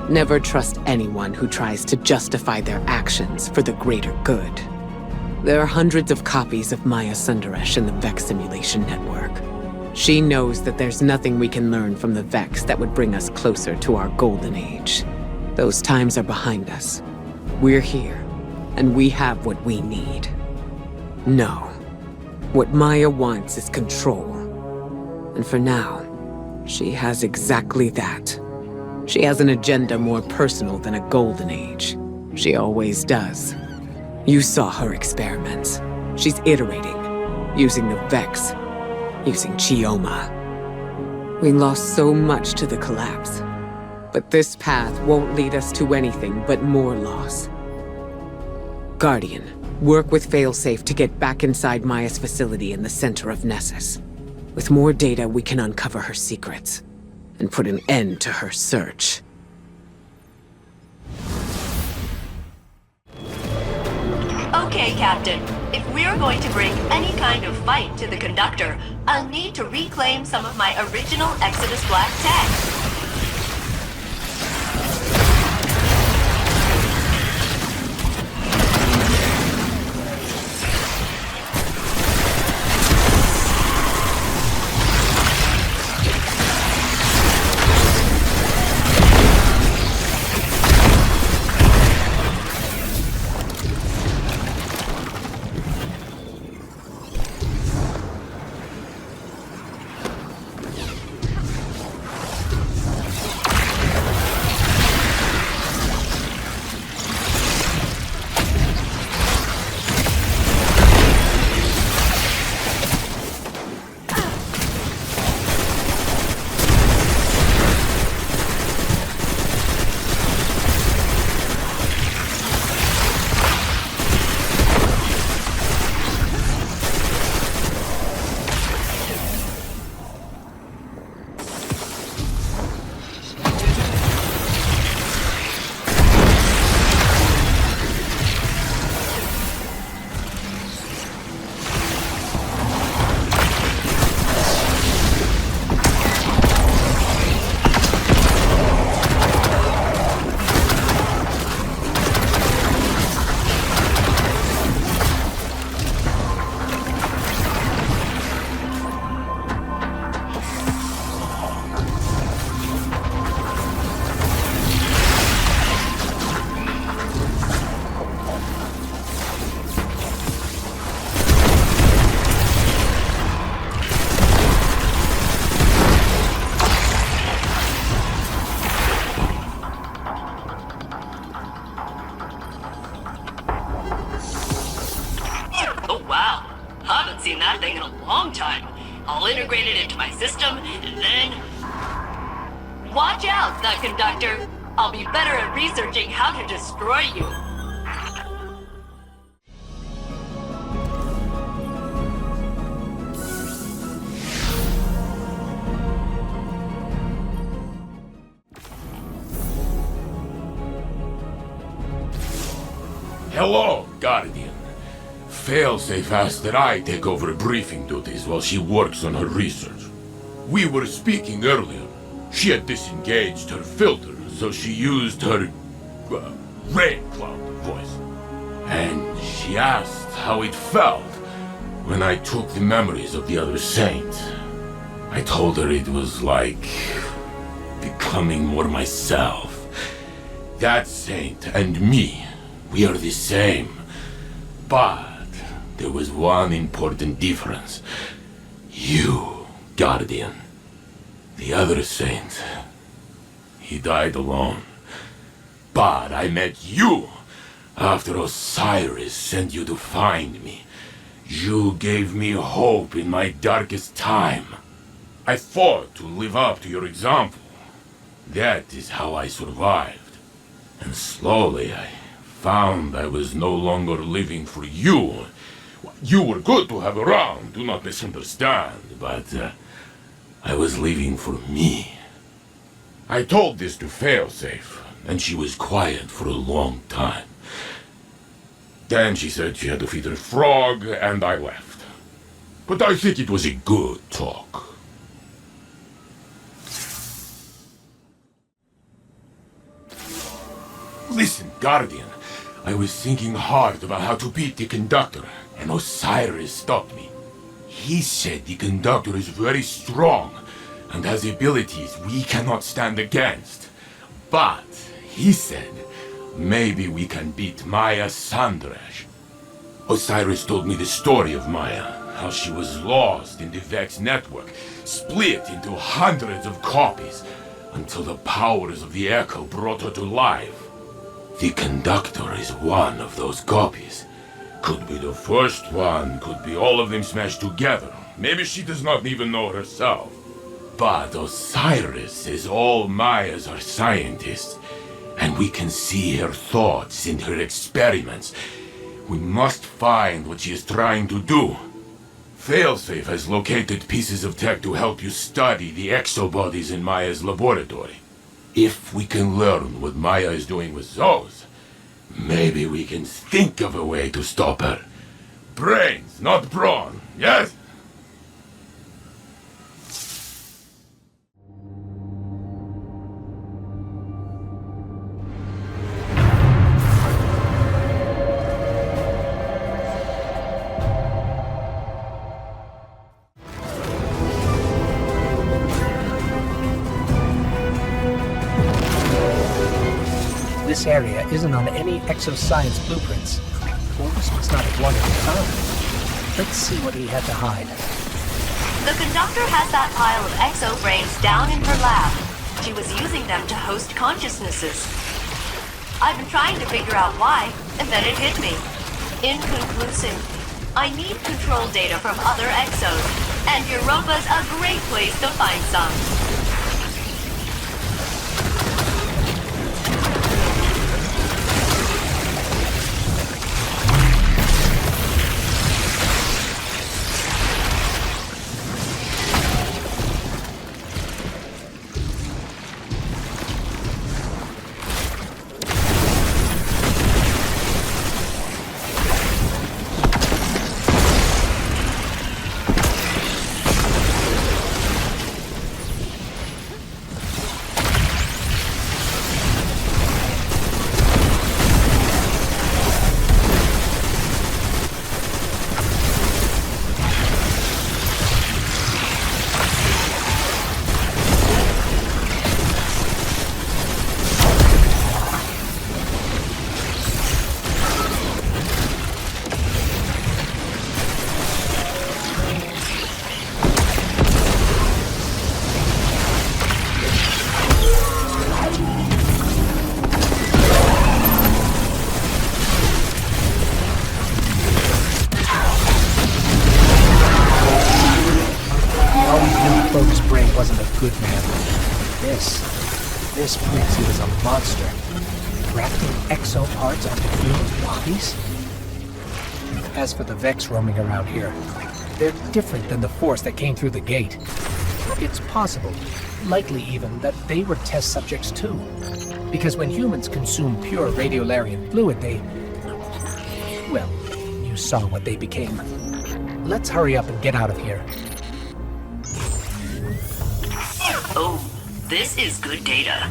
Never trust anyone who tries to justify their actions for the greater good. There are hundreds of copies of Maya Sundaresh in the Vex simulation network. She knows that there's nothing we can learn from the Vex that would bring us closer to our golden age. Those times are behind us. We're here, and we have what we need. No. What Maya wants is control. And for now, she has exactly that. She has an agenda more personal than a golden age. She always does. You saw her experiments. She's iterating, using the Vex, using Chioma. We lost so much to the collapse, but this path won't lead us to anything but more loss. Guardian, work with Failsafe to get back inside Maya's facility in the center of Nessus. With more data, we can uncover her secrets and put an end to her search. Okay, Captain. If we're going to bring any kind of fight to the Conductor, I'll need to reclaim some of my original Exodus Black tech. Seen that thing in a long time. I'll integrate it into my system, and then... Watch out, the Conductor! I'll be better at researching how to destroy you. Hello, Guardian. Failsafe asked that I take over briefing duties while she works on her research. We were speaking earlier. She had disengaged her filter, so she used her... rain cloud voice. And she asked how it felt when I took the memories of the other saint. I told her it was like... becoming more myself. That saint and me, we are the same. But... there was one important difference. You, Guardian. The other saint. He died alone. But I met you after Osiris sent you to find me. You gave me hope in my darkest time. I fought to live up to your example. That is how I survived. And slowly I found I was no longer living for you. You were good to have around, do not misunderstand, but I was living for me. I told this to Failsafe, and she was quiet for a long time. Then she said she had to feed her frog, and I left. But I think it was a good talk. Listen, Guardian, I was thinking hard about how to beat the Conductor. And Osiris stopped me. He said the Conductor is very strong and has abilities we cannot stand against. But, he said, maybe we can beat Maya Sandrash. Osiris told me the story of Maya, how she was lost in the Vex network, split into hundreds of copies, until the powers of the Echo brought her to life. The Conductor is one of those copies. Could be the first one, could be all of them smashed together. Maybe she does not even know herself. But Osiris says all Mayas are scientists, and we can see her thoughts in her experiments. We must find what she is trying to do. Failsafe has located pieces of tech to help you study the exobodies in Maya's laboratory. If we can learn what Maya is doing with those, Maybe we can think of a way to stop her. Brains, not brawn, yes? This area isn't on any exoscience blueprints. Force must not have wanted it found. Let's see what he had to hide. The Conductor has that pile of exoframes down in her lab. She was using them to host consciousnesses. I've been trying to figure out why, and then it hit me. Inconclusive. I need control data from other exos, and Europa's a great place to find some. Good man. This proves he was a monster. Grafting exo parts onto human bodies? As for the Vex roaming around here, they're different than the force that came through the gate. It's possible, likely even, that they were test subjects too. Because when humans consume pure radiolarian fluid, they... well, you saw what they became. Let's hurry up and get out of here. Oh, this is good data.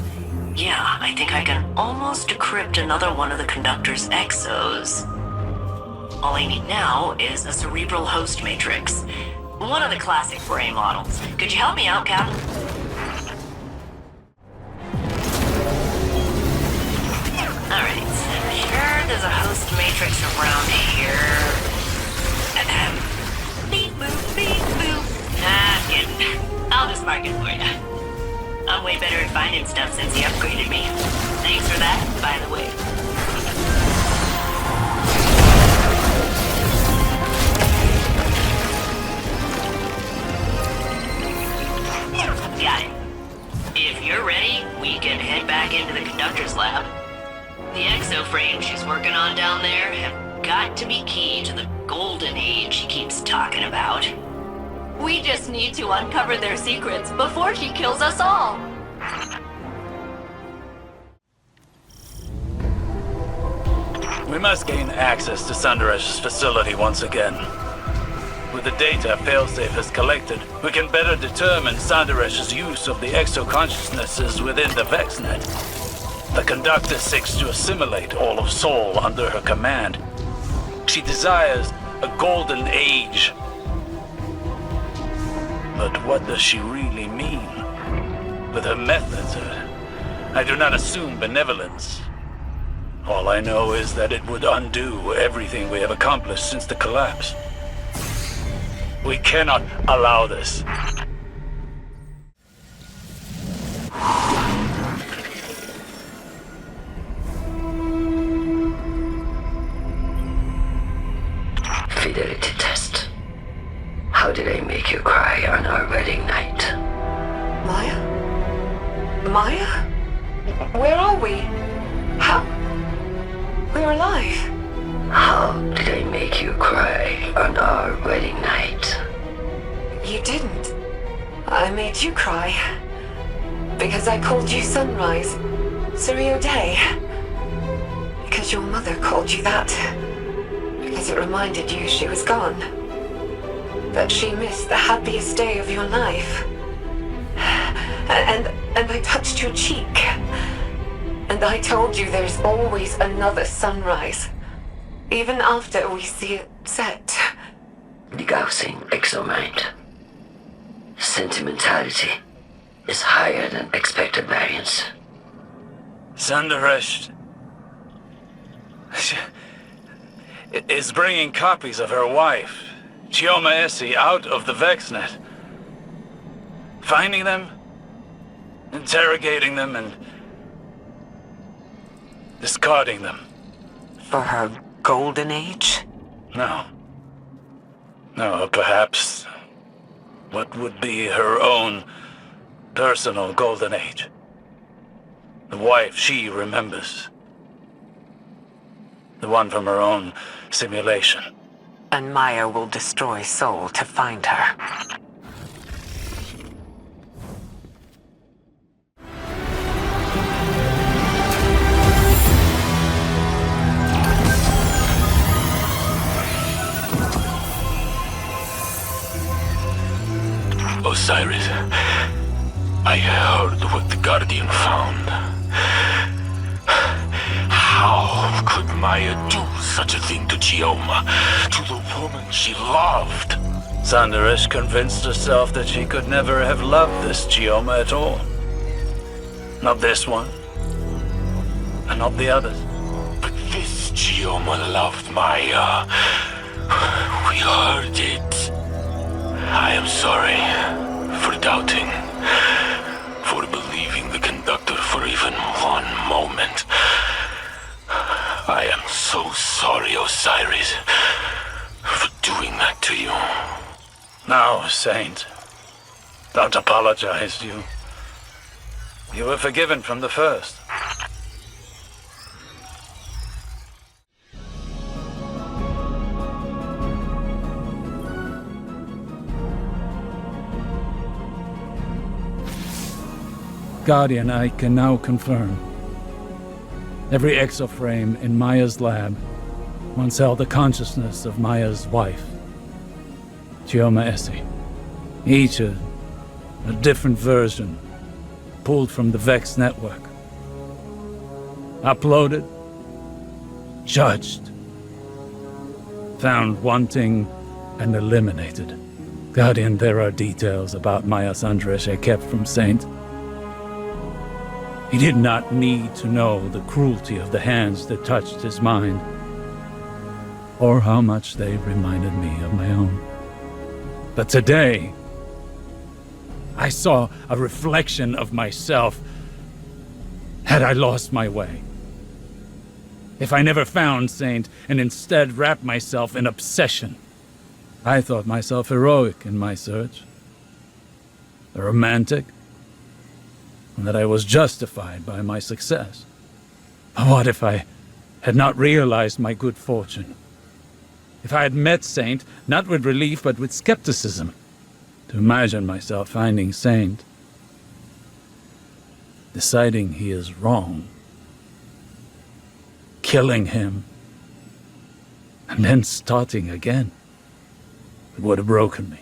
Yeah, I think I can almost decrypt another one of the Conductor's exos. All I need now is a cerebral host matrix. One of the classic brain models. Could you help me out, Captain? Alright, I'm sure there's a host matrix around here. Beep boop, beep boop. Ah, kidding. I'll just mark it for you. I'm way better at finding stuff since he upgraded me. Thanks for that, by the way. Got it. If you're ready, we can head back into the Conductor's lab. The exoframes she's working on down there have got to be key to the golden age she keeps talking about. We just need to uncover their secrets before she kills us all. We must gain access to Sandaresh's facility once again. With the data Failsafe has collected, we can better determine Sandaresh's use of the exo-consciousnesses within the VexNet. The Conductor seeks to assimilate all of Sol under her command. She desires a golden age. But what does she really mean? With her methods, I do not assume benevolence. All I know is that it would undo everything we have accomplished since the collapse. We cannot allow this. Fidelity test. How did I make you cry on our wedding night? Maya? Maya? Where are we? How? We're alive. How did I make you cry on our wedding night? You didn't. I made you cry. Because I called you Sunrise. Surreal Day. Because that your mother called you that. Because it reminded you she was gone. That she missed the happiest day of your life. And I touched your cheek. And I told you there's always another sunrise. Even after we see it set. Degaussing exomind. Sentimentality is higher than expected variance. Sanderesh is bringing copies of her wife, Chioma, out of the VexNet. Finding them, interrogating them, and discarding them. For her golden age? No. No, perhaps what would be her own personal golden age. The wife she remembers. The one from her own simulation. And Maya will destroy Soul to find her. Osiris, I heard what the Guardian found. How could Maya do such a thing to Chioma, to the woman she loved? Sanderesh convinced herself that she could never have loved this Chioma at all. Not this one, and not the others. But this Chioma loved Maya. We heard it. I am sorry for doubting, for believing the Conductor for even one moment. I am so sorry, Osiris, for doing that to you. No, Saint. Don't apologize. You were forgiven from the first. Guardian, I can now confirm. Every exoframe in Maya's lab once held the consciousness of Maya's wife, Chioma. Each a different version, pulled from the Vex network. Uploaded, judged, found wanting, and eliminated. Guardian, there are details about Maya Sanderesh kept from Saint. He did not need to know the cruelty of the hands that touched his mind, or how much they reminded me of my own. But today, I saw a reflection of myself had I lost my way. If I never found Saint and instead wrapped myself in obsession, I thought myself heroic in my search, a romantic, and that I was justified by my success. But what if I had not realized my good fortune? If I had met Saint, not with relief, but with skepticism, to imagine myself finding Saint, deciding he is wrong, killing him, and then starting again, it would have broken me,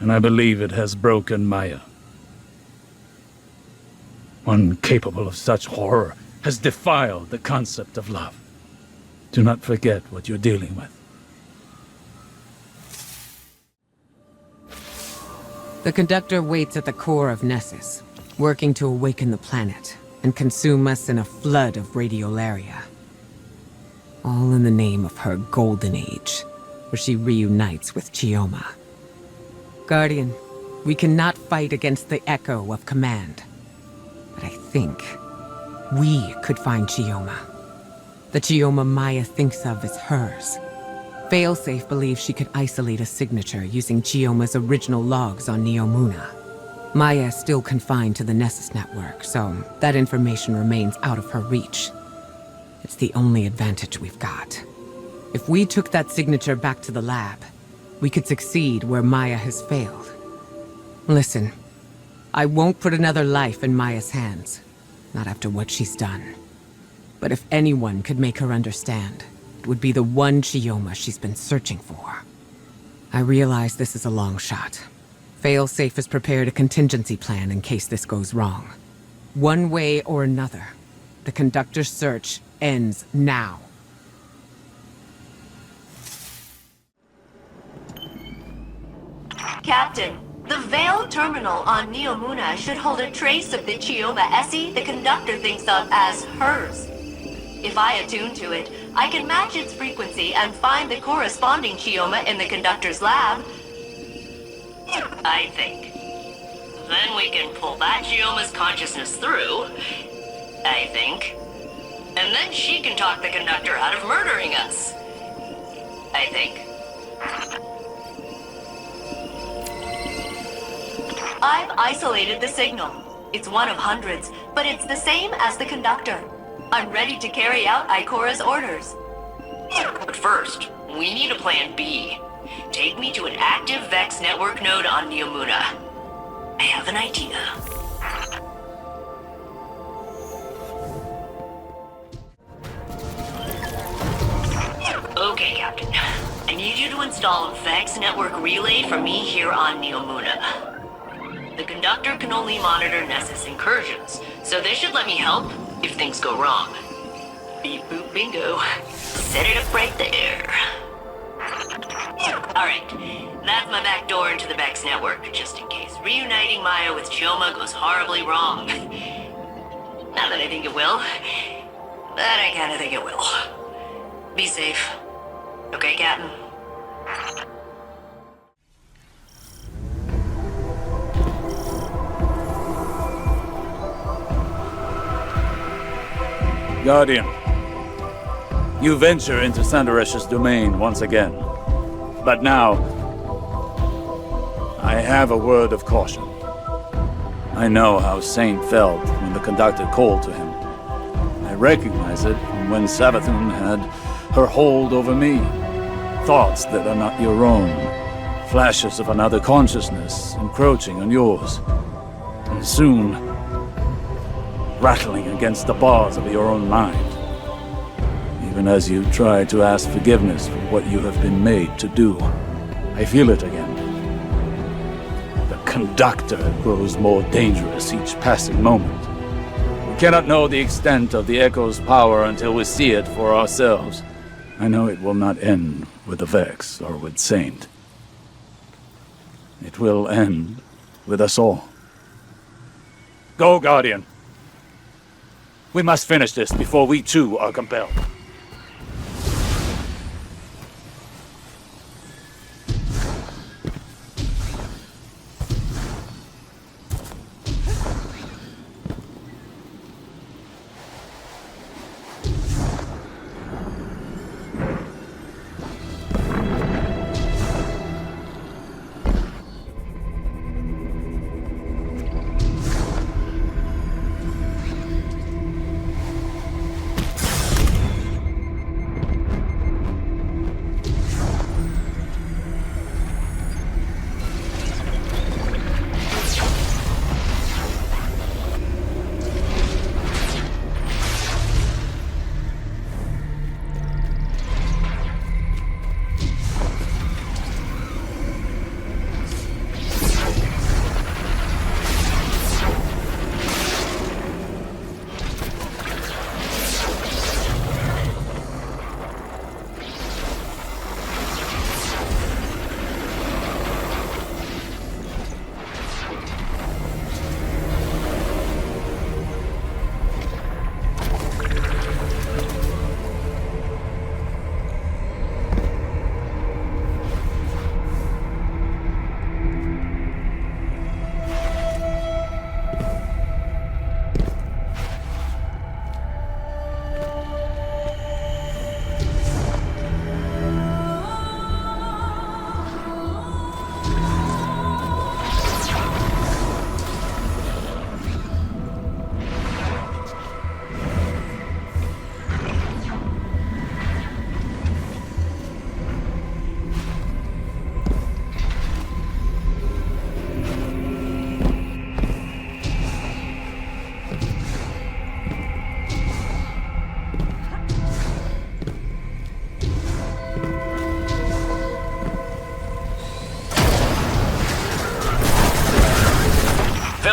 and I believe it has broken Maya. One capable of such horror has defiled the concept of love. Do not forget what you're dealing with. The Conductor waits at the core of Nessus, working to awaken the planet and consume us in a flood of radiolaria. All in the name of her golden age, where she reunites with Chioma. Guardian, we cannot fight against the echo of command. But I think we could find Chioma. The Chioma Maya thinks of as hers. Failsafe believes she could isolate a signature using Chioma's original logs on Neomuna. Maya is still confined to the Nessus network, so that information remains out of her reach. It's the only advantage we've got. If we took that signature back to the lab, we could succeed where Maya has failed. Listen, I won't put another life in Maya's hands. Not after what she's done. But if anyone could make her understand, it would be the one Chioma she's been searching for. I realize this is a long shot. Failsafe has prepared a contingency plan in case this goes wrong. One way or another, the Conductor's search ends now. Captain, the Veil terminal on Neomuna should hold a trace of the Chioma Essie the Conductor thinks of as hers. If I attune to it, I can match its frequency and find the corresponding Chioma in the Conductor's lab. I think. Then we can pull that Chioma's consciousness through, I think. And then she can talk the Conductor out of murdering us, I think. I've isolated the signal. It's one of hundreds, but it's the same as the Conductor. I'm ready to carry out Ikora's orders. But first, we need a plan B. Take me to an active Vex network node on Neomuna. I have an idea. Okay, Captain. I need you to install a Vex network relay for me here on Neomuna. The Conductor can only monitor Nessus incursions, so this should let me help if things go wrong. Beep boop bingo. Set it up right there. Alright, that's my back door into the Vex network, just in case reuniting Maya with Chioma goes horribly wrong. Not that I think it will, but I kinda think it will. Be safe. Okay, Captain? Guardian, you venture into Saint and Osiris' domain once again. But now, I have a word of caution. I know how Saint felt when the Conductor called to him. I recognize it from when Savathun had her hold over me. Thoughts that are not your own. Flashes of another consciousness encroaching on yours. And soon, rattling against the bars of your own mind. Even as you try to ask forgiveness for what you have been made to do, I feel it again. The Conductor grows more dangerous each passing moment. We cannot know the extent of the Echo's power until we see it for ourselves. I know it will not end with the Vex or with Saint. It will end with us all. Go, Guardian. We must finish this before we too are compelled.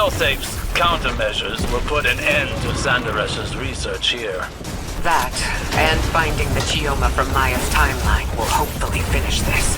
Failsafe's countermeasures will put an end to Sanderes's research here. That, and finding the Chioma from Maya's timeline will hopefully finish this.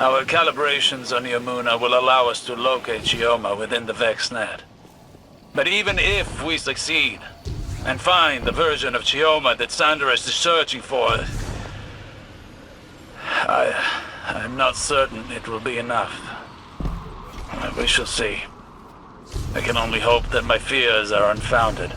Our calibrations on Neomuna will allow us to locate Chioma within the VexNet. But even if we succeed, and find the version of Chioma that Sanderes is searching for, I'm not certain it will be enough. We shall see. I can only hope that my fears are unfounded.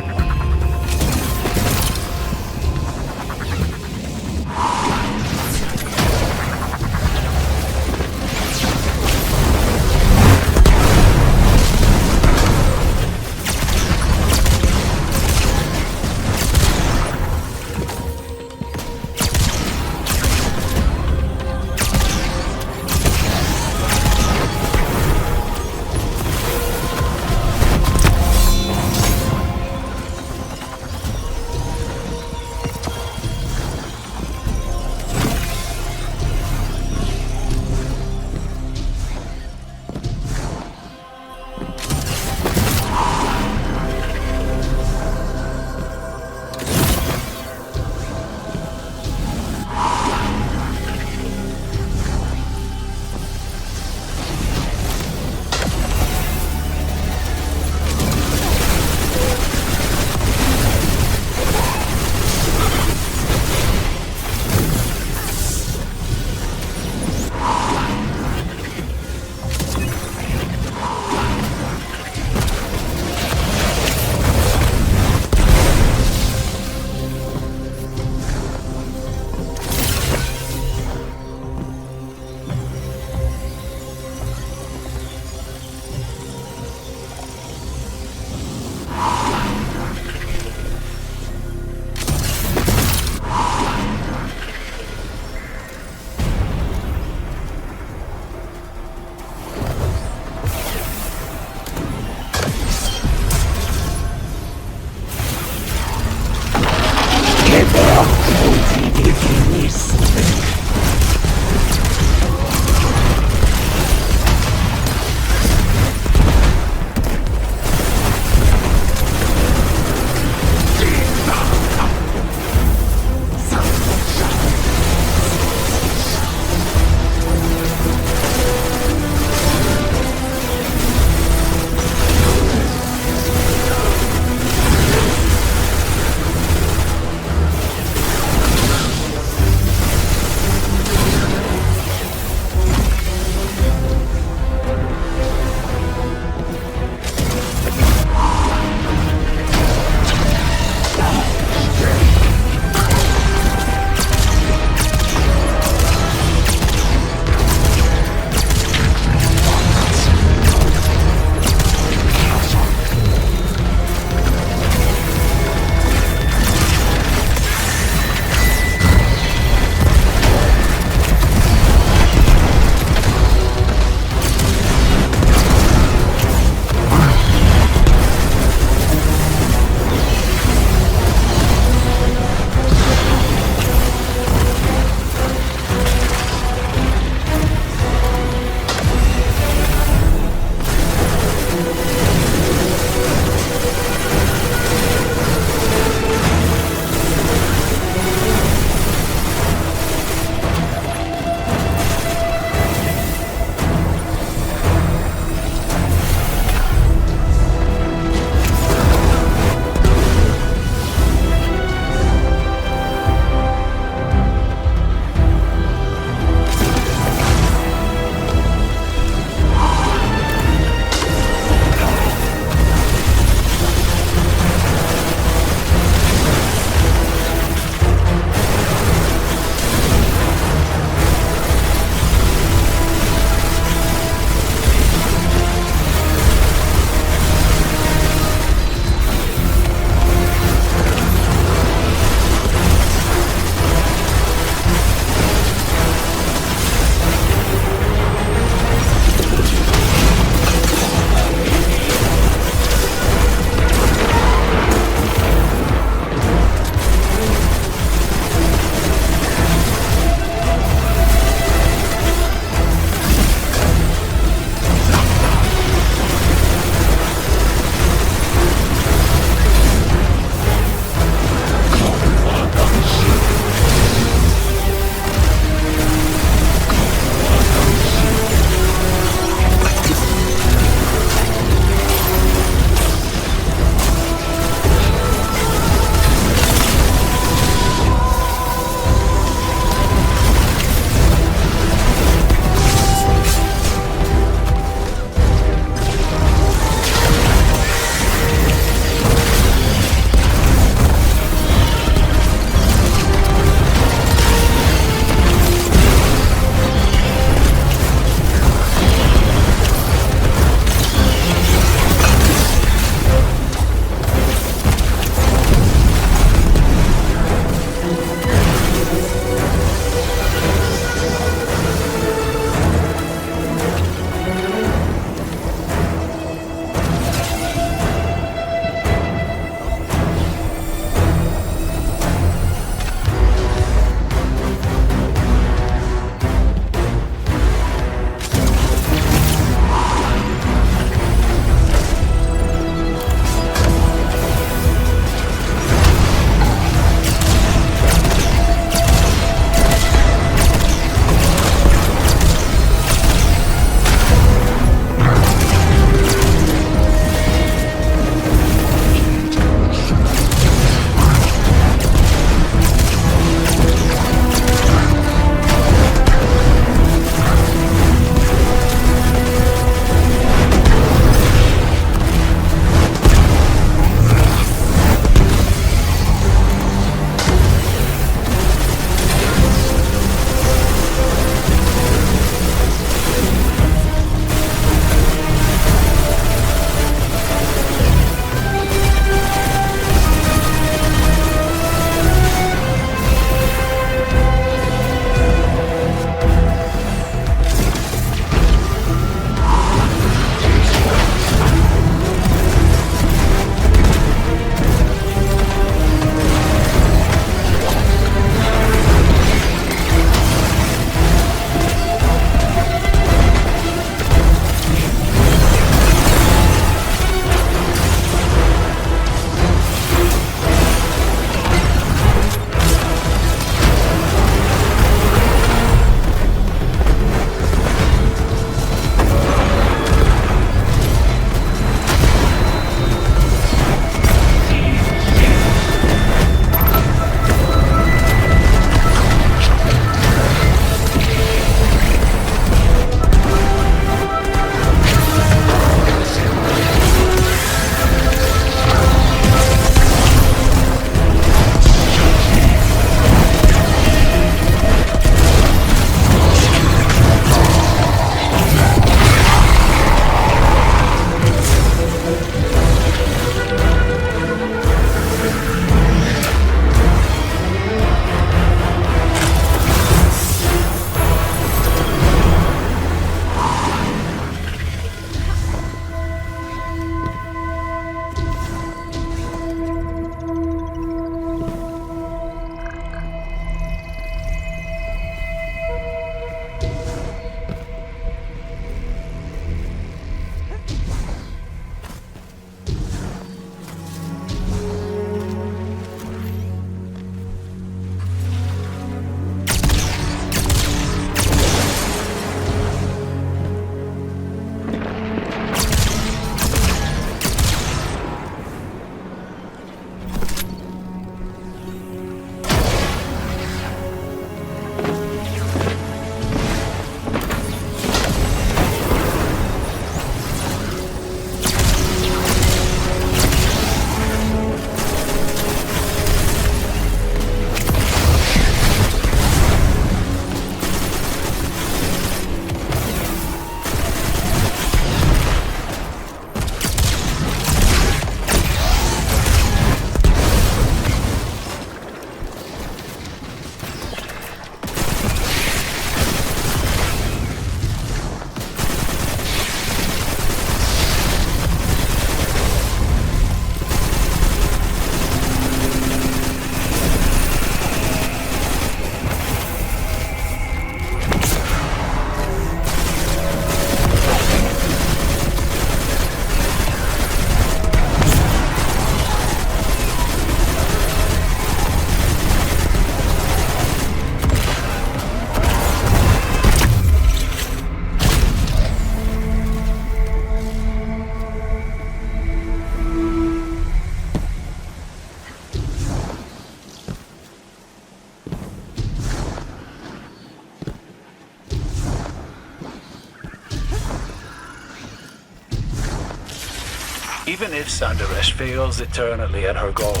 Even if Sandaresh fails eternally at her goal,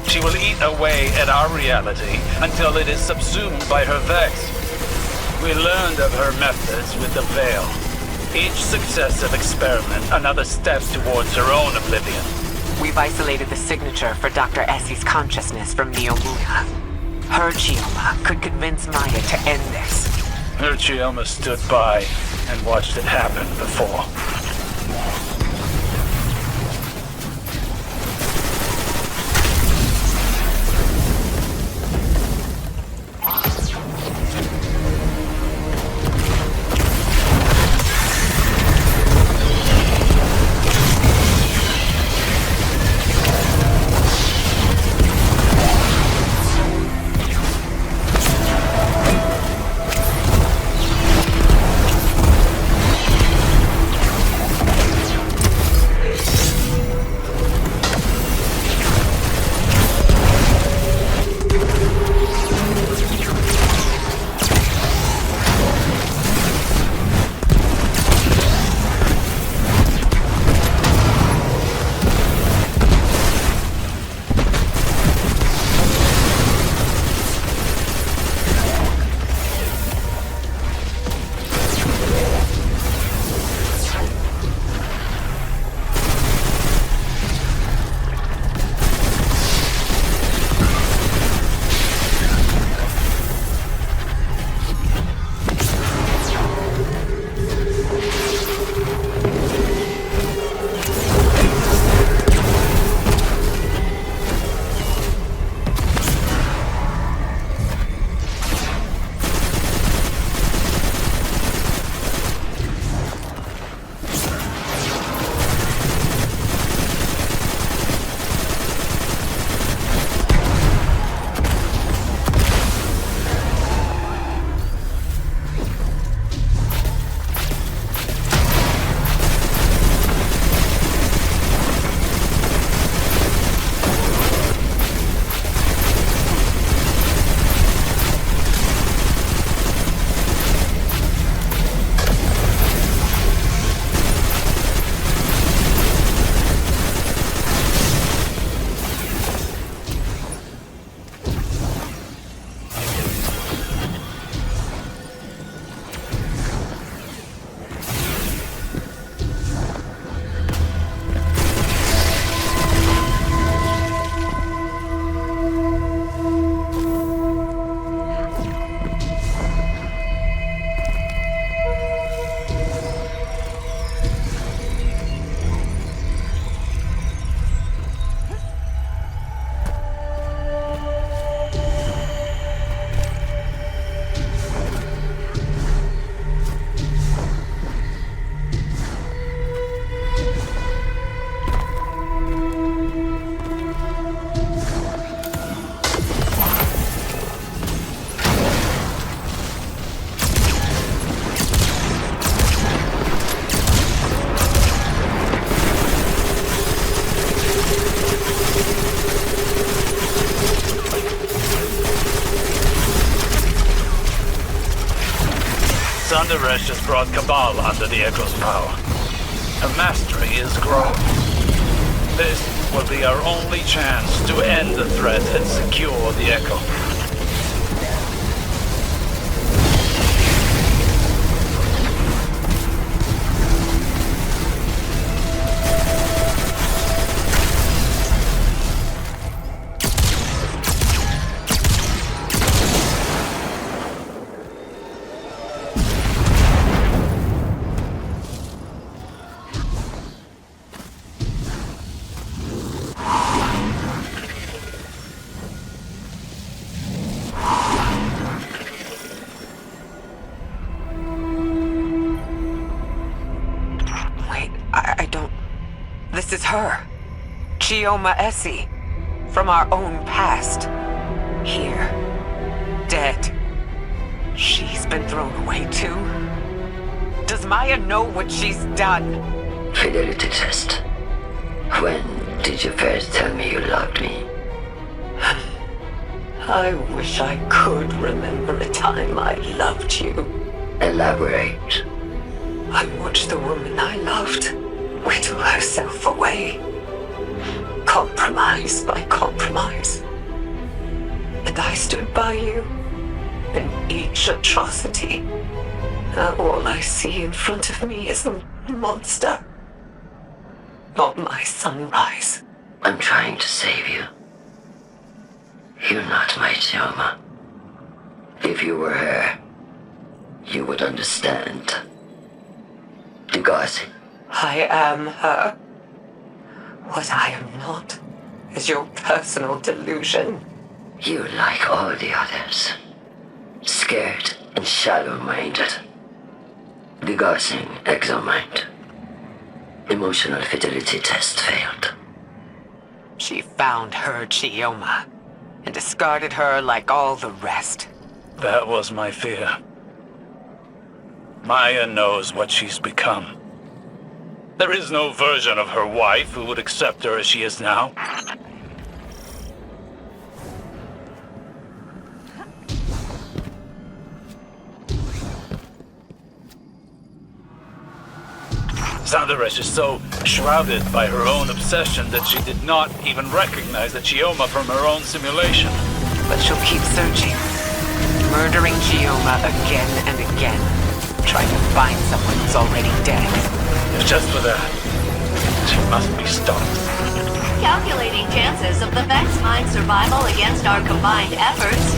she will eat away at our reality until it is subsumed by her Vex. We learned of her methods with the Veil. Each successive experiment, another step towards her own oblivion. We've isolated the signature for Dr. Essie's consciousness from Neomuna. Her Chioma could convince Maya to end this. Her Chioma stood by and watched it happen before. Sandaresh has brought Cabal under the Echo's power. Her mastery is growing. This will be our only chance to end the threat and secure the Echo. This is her. Chioma Essie. From our own past. Here. Dead. She's been thrown away too? Does Maya know what she's done? Fidelity test. When did you first tell me you loved me? I wish I could remember a time I loved you. Elaborate. I watched the woman I loved whittle herself away, compromise by compromise. And I stood by you in each atrocity. Now all I see in front of me is a monster, not my sunrise. I'm trying to save you. You're not my Chioma. If you were her, you would understand. Degazi. I am her. What I am not is your personal delusion. You're like all the others. Scared and shallow-minded. Degassing exomind. Emotional fidelity test failed. She found her Chioma and discarded her like all the rest. That was my fear. Maya knows what she's become. There is no version of her wife who would accept her as she is now. Osiris is so shrouded by her own obsession that she did not even recognize the Chioma from her own simulation. But she'll keep searching, murdering Chioma again and again, trying to find someone who's already dead. If just for that, she must be stopped. Calculating chances of the Vex Mind survival against our combined efforts.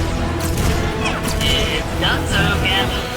It's not so, Captain.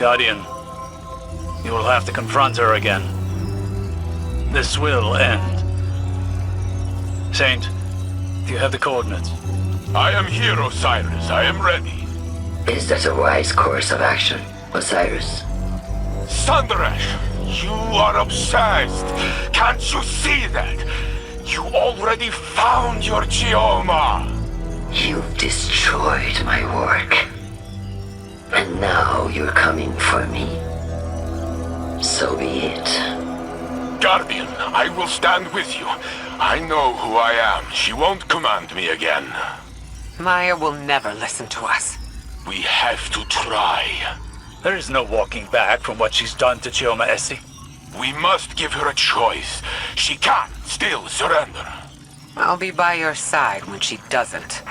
Guardian, you will have to confront her again. This will end. Saint, do you have the coordinates? I am here, Osiris. I am ready. Is that a wise course of action, Osiris? Sandrash, you are obsessed. Can't you see that? You already found your Chioma. You've destroyed my work. And now you're coming for me. So be it. Guardian, I will stand with you. I know who I am. She won't command me again. Maya will never listen to us. We have to try. There is no walking back from what she's done to Chioma Essie. We must give her a choice. She can still surrender. I'll be by your side when she doesn't.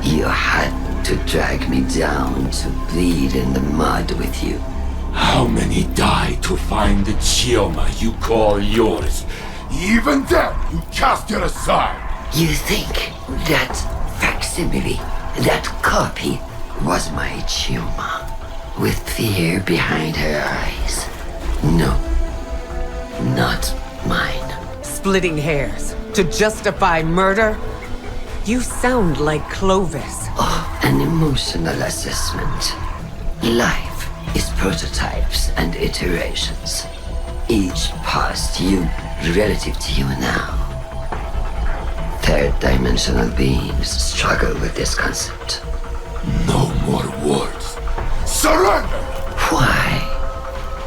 You had to drag me down to bleed in the mud with you. How many died to find the Chioma you call yours? Even then, you cast it aside. You think that facsimile, that copy, was my Chioma, with fear behind her eyes? No, not mine. Splitting hairs to justify murder? You sound like Clovis. Oh, an emotional assessment. Life is prototypes and iterations. Each past you relative to you now. Third-dimensional beings struggle with this concept. No more words. Surrender! Why?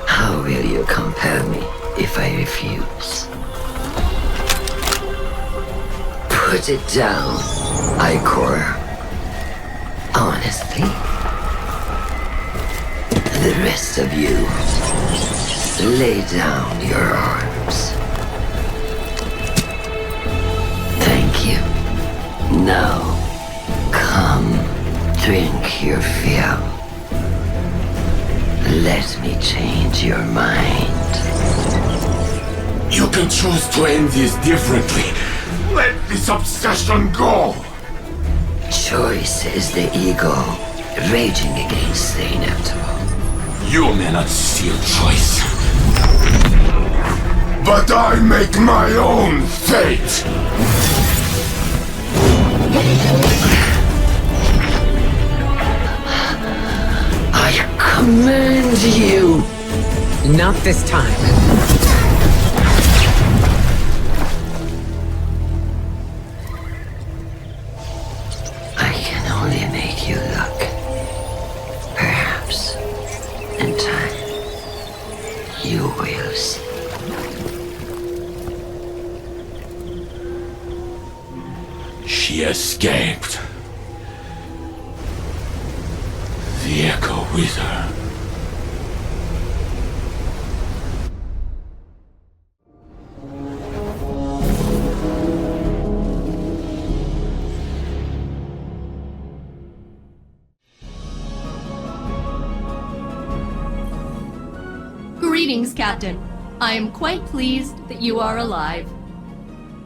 How will you compel me if I refuse? Put it down, Ikora. Honestly. The rest of you, lay down your arms. Thank you. Now, come, drink your fill. Let me change your mind. You can choose to end this differently. Let this obsession go! Choice is the ego raging against the inevitable. You may not steal choice. But I make my own fate! I command you! Not this time. I can only make you look. Perhaps, in time, you will see. She escaped. The echo with her. Greetings, Captain. I am quite pleased that you are alive.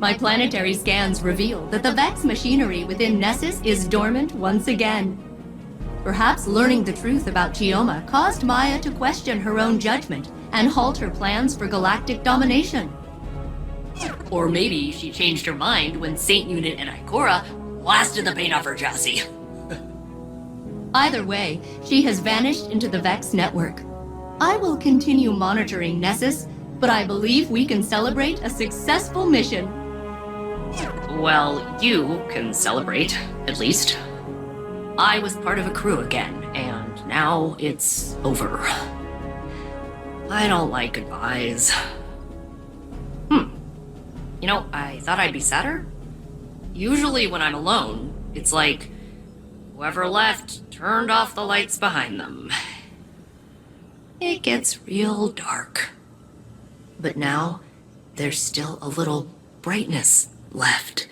My planetary scans reveal that the Vex machinery within Nessus is dormant once again. Perhaps learning the truth about Chioma caused Maya to question her own judgment and halt her plans for galactic domination. Or maybe she changed her mind when Saint Unit and Ikora blasted the paint off her chassis. Either way, she has vanished into the Vex network. I will continue monitoring Nessus, but I believe we can celebrate a successful mission. Well, you can celebrate, at least. I was part of a crew again, and now it's over. I don't like goodbyes. You know, I thought I'd be sadder. Usually when I'm alone, it's like whoever left turned off the lights behind them. It gets real dark. But now, there's still a little brightness left.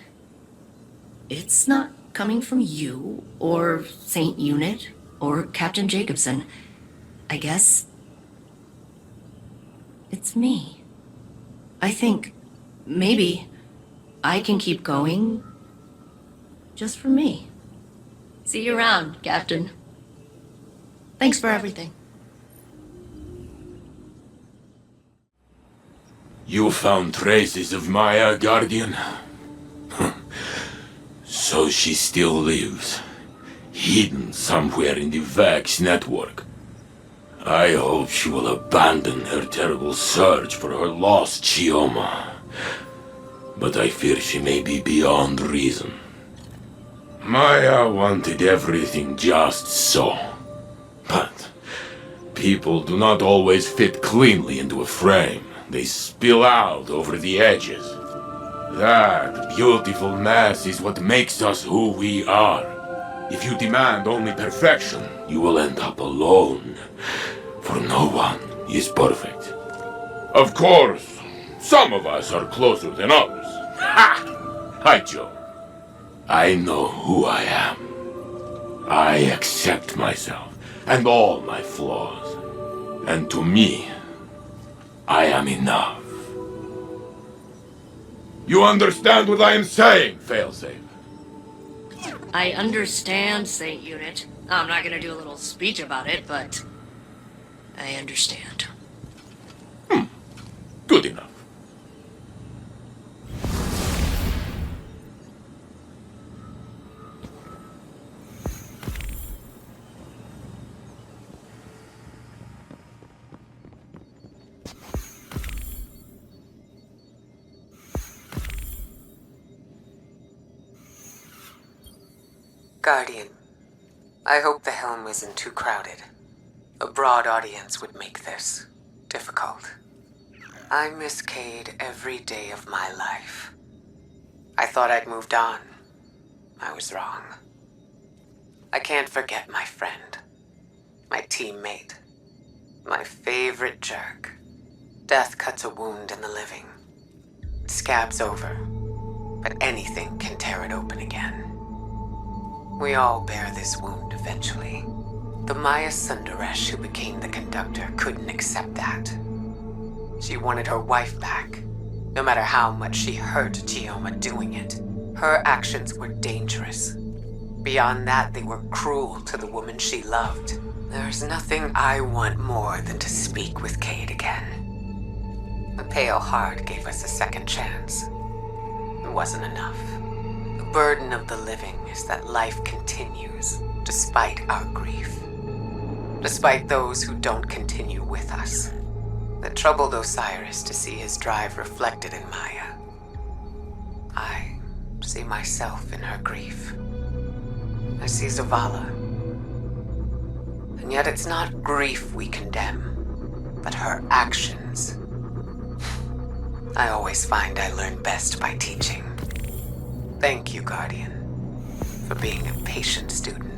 It's not coming from you, or Saint Unit, or Captain Jacobson. I guess it's me. I think maybe I can keep going just for me. See you around, Captain. Thanks for everything. You found traces of Maya, Guardian? So she still lives, hidden somewhere in the Vex network. I hope she will abandon her terrible search for her lost Chioma. But I fear she may be beyond reason. Maya wanted everything just so. But people do not always fit cleanly into a frame. They spill out over the edges. That beautiful mess is what makes us who we are. If you demand only perfection, you will end up alone. For no one is perfect. Of course, some of us are closer than others. Ha! Hi, Joe. I know who I am. I accept myself and all my flaws. And to me, I am enough. You understand what I am saying, Failsafe? I understand, Saint Unit. I'm not gonna do a little speech about it, but I understand. Good enough. Guardian, I hope the H.E.L.M isn't too crowded. A broad audience would make this difficult. I miss Cade every day of my life. I thought I'd moved on. I was wrong. I can't forget my friend, my teammate, my favorite jerk. Death cuts a wound in the living. It scabs over, but anything can tear it open again. We all bear this wound eventually. The Maya Sundaresh who became the Conductor couldn't accept that. She wanted her wife back, no matter how much she hurt Chioma doing it. Her actions were dangerous. Beyond that, they were cruel to the woman she loved. There's nothing I want more than to speak with Cade again. The Pale Heart gave us a second chance. It wasn't enough. The burden of the living is that life continues, despite our grief. Despite those who don't continue with us. It troubled Osiris to see his drive reflected in Maya. I see myself in her grief. I see Zavala. And yet it's not grief we condemn, but her actions. I always find I learn best by teaching. Thank you, Guardian, for being a patient student.